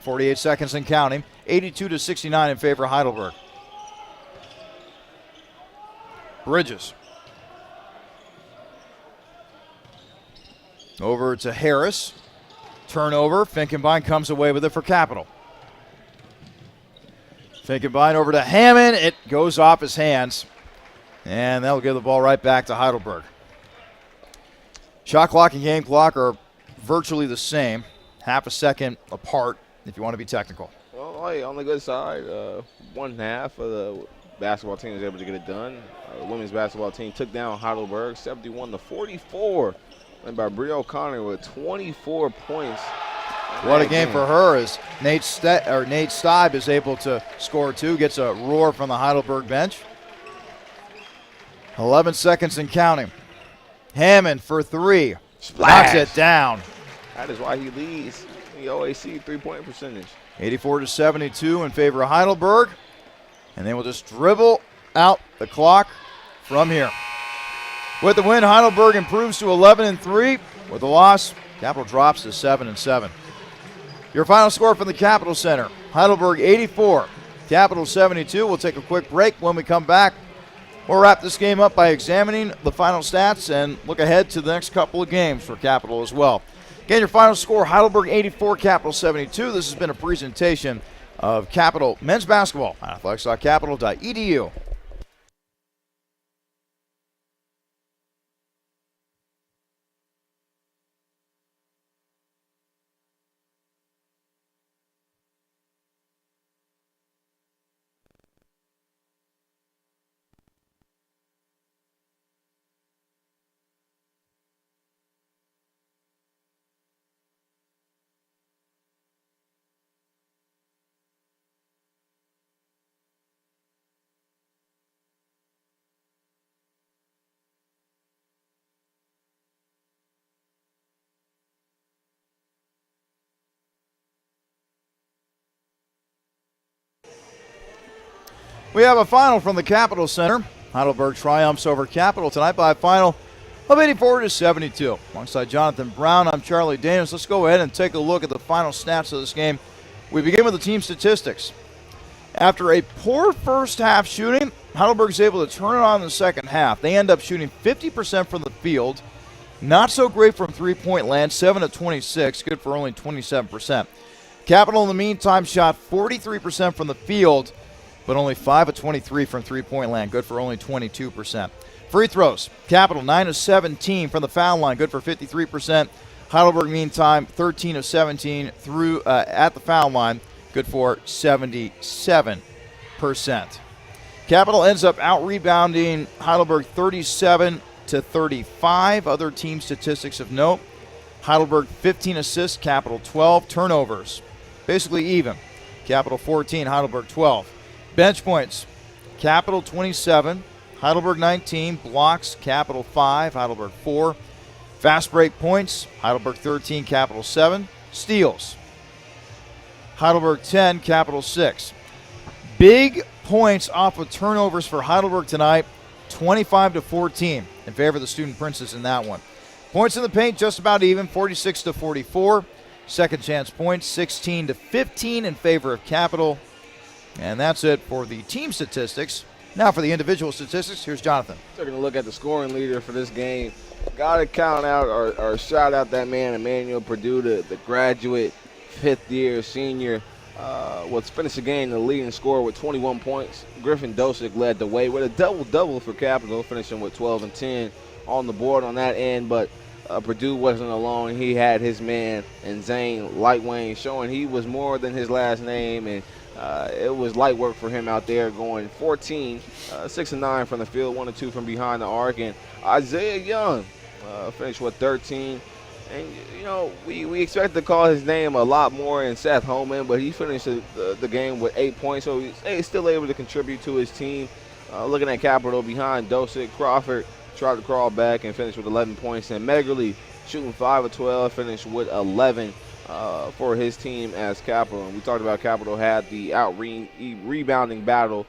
48 seconds and counting. 82-69 in favor of Heidelberg. Bridges. Over to Harris. Turnover. Finkenbein comes away with it for Capital. Finkenbein over to Hammond. It goes off his hands. And that'll give the ball right back to Heidelberg. Shot clock and game clock are virtually the same. Half a second apart if you want to be technical. Well, hey, on the good side, 1/2 of the basketball team was able to get it done. The women's basketball team took down Heidelberg 71-44. Led by Brie O'Connor with 24 points. What a game for her as Nate Steib is able to score 2, gets a roar from the Heidelberg bench. 11 seconds and counting. Hammond for 3. Splash. Knocks it down. That is why he leads the OAC three-point percentage. 84-72 in favor of Heidelberg. And they will just dribble out the clock from here. With the win, Heidelberg improves to 11-3. With the loss, Capital drops to 7-7. Your final score from the Capital Center: Heidelberg 84, Capital 72. We'll take a quick break. When we come back, we'll wrap this game up by examining the final stats and look ahead to the next couple of games for Capital as well. Again, your final score: Heidelberg 84, Capital 72. This has been a presentation of Capital men's basketball on athletics.capital.edu. We have a final from the Capital Center. Heidelberg triumphs over Capital tonight by a final of 84-72. Alongside Jonathan Brown, I'm Charlie Danis. Let's go ahead and take a look at the final stats of this game. We begin with the team statistics. After a poor first half shooting, Heidelberg's able to turn it on in the second half. They end up shooting 50% from the field. Not so great from three-point land, 7-26, good for only 27%. Capital, in the meantime, shot 43% from the field, but only 5-23 from three-point land, good for only 22%. Free throws: Capital 9-17 from the foul line, good for 53%. Heidelberg, meantime, 13-17 through at the foul line, good for 77%. Capital ends up out-rebounding Heidelberg 37-35. Other team statistics of note: Heidelberg 15 assists, Capital 12. Turnovers, basically even. Capital 14, Heidelberg 12. Bench points: Capital 27, Heidelberg 19. Blocks: Capital 5, Heidelberg 4. Fast break points: Heidelberg 13, Capital 7. Steals: Heidelberg 10, Capital 6. Big points off of turnovers for Heidelberg tonight, 25-14 in favor of the Student Princes in that one. Points in the paint just about even, 46-44. Second chance points, 16-15 in favor of Capital. And that's it for the team statistics. Now for the individual statistics, here's Jonathan. Taking a look at the scoring leader for this game. Got to count out or shout out that man, Emmanuel Purdue, the graduate, fifth-year senior. Was finished the game the leading scorer with 21 points. Griffin Dosick led the way with a double-double for Capital, finishing with 12 and 10 on the board on that end. But Purdue wasn't alone. He had his man and Zane Lightwayne, showing he was more than his last name, and it was light work for him out there, going 14, 6 and 9 from the field, 1 and 2 from behind the arc. And Isaiah Young finished with 13. And, you know, we expect to call his name a lot more in Seth Holman, but he finished the game with 8 points, so he's still able to contribute to his team. Looking at Capital behind Dosick, Crawford tried to crawl back and finish with 11 points. And Megerly, shooting 5 of 12, finished with 11 for his team as Capital. And we talked about Capital had the rebounding battle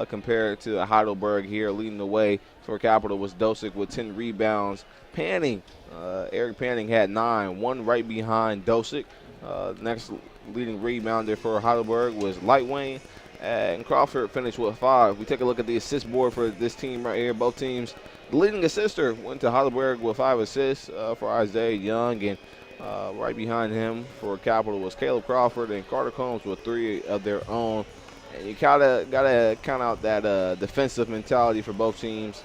compared to Heidelberg here. Leading the way for Capital was Dosick with 10 rebounds. Eric Panning had 9, one right behind Dosick. Next leading rebounder for Heidelberg was Lightwayne, and Crawford finished with 5. We take a look at the assist board for this team right here. Both teams, the leading assister went to Heidelberg with 5 assists for Isaiah Young, and right behind him for Capital was Caleb Crawford and Carter Combs with 3 of their own. And you gotta count out that defensive mentality for both teams.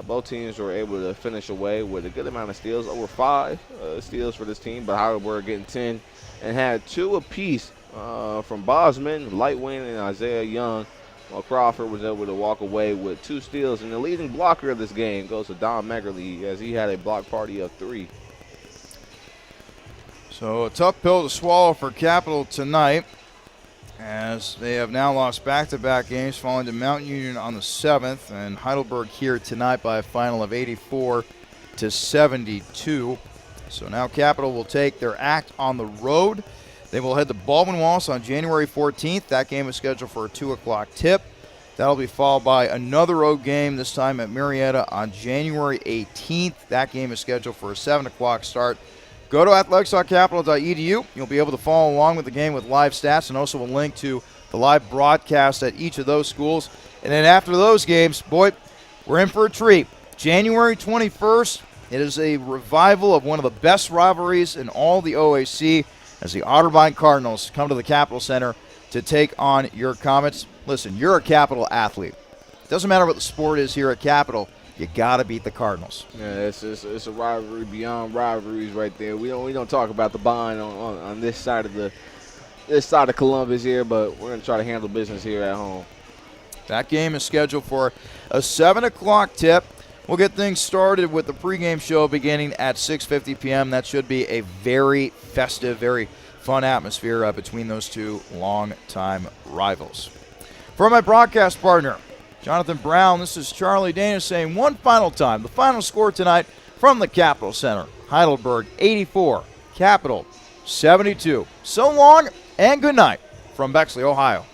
Both teams were able to finish away with a good amount of steals, over 5 steals for this team, but Heidelberg getting 10 and had 2 apiece from Bosman, Lightwayne, and Isaiah Young, while Crawford was able to walk away with 2 steals. And the leading blocker of this game goes to Don Meggerly, as he had a block party of 3. So a tough pill to swallow for Capital tonight, as they have now lost back-to-back games, falling to Mount Union on the 7th, and Heidelberg here tonight by a final of 84-72. So now Capital will take their act on the road. They will head to Baldwin-Wallace on January 14th. That game is scheduled for a 2 o'clock tip. That'll be followed by another road game, this time at Marietta on January 18th. That game is scheduled for a 7 o'clock start. Go to athletics.capital.edu. You'll be able to follow along with the game with live stats and also a link to the live broadcast at each of those schools. And then after those games, boy, we're in for a treat. January 21st, it is a revival of one of the best rivalries in all the OAC as the Otterbein Cardinals come to the Capital Center to take on your Comets. Listen, you're a Capital athlete. It doesn't matter what the sport is here at Capital. You got to beat the Cardinals. Yeah, it's a rivalry beyond rivalries right there. We don't talk about the bond on this side of Columbus here, but we're going to try to handle business here at home. That game is scheduled for a 7 o'clock tip. We'll get things started with the pregame show beginning at 6:50 p.m. That should be a very festive, very fun atmosphere between those two longtime rivals. For my broadcast partner, Jonathan Brown, this is Charlie Dana saying one final time, the final score tonight from the Capital Center. Heidelberg 84, Capital 72. So long and good night from Bexley, Ohio.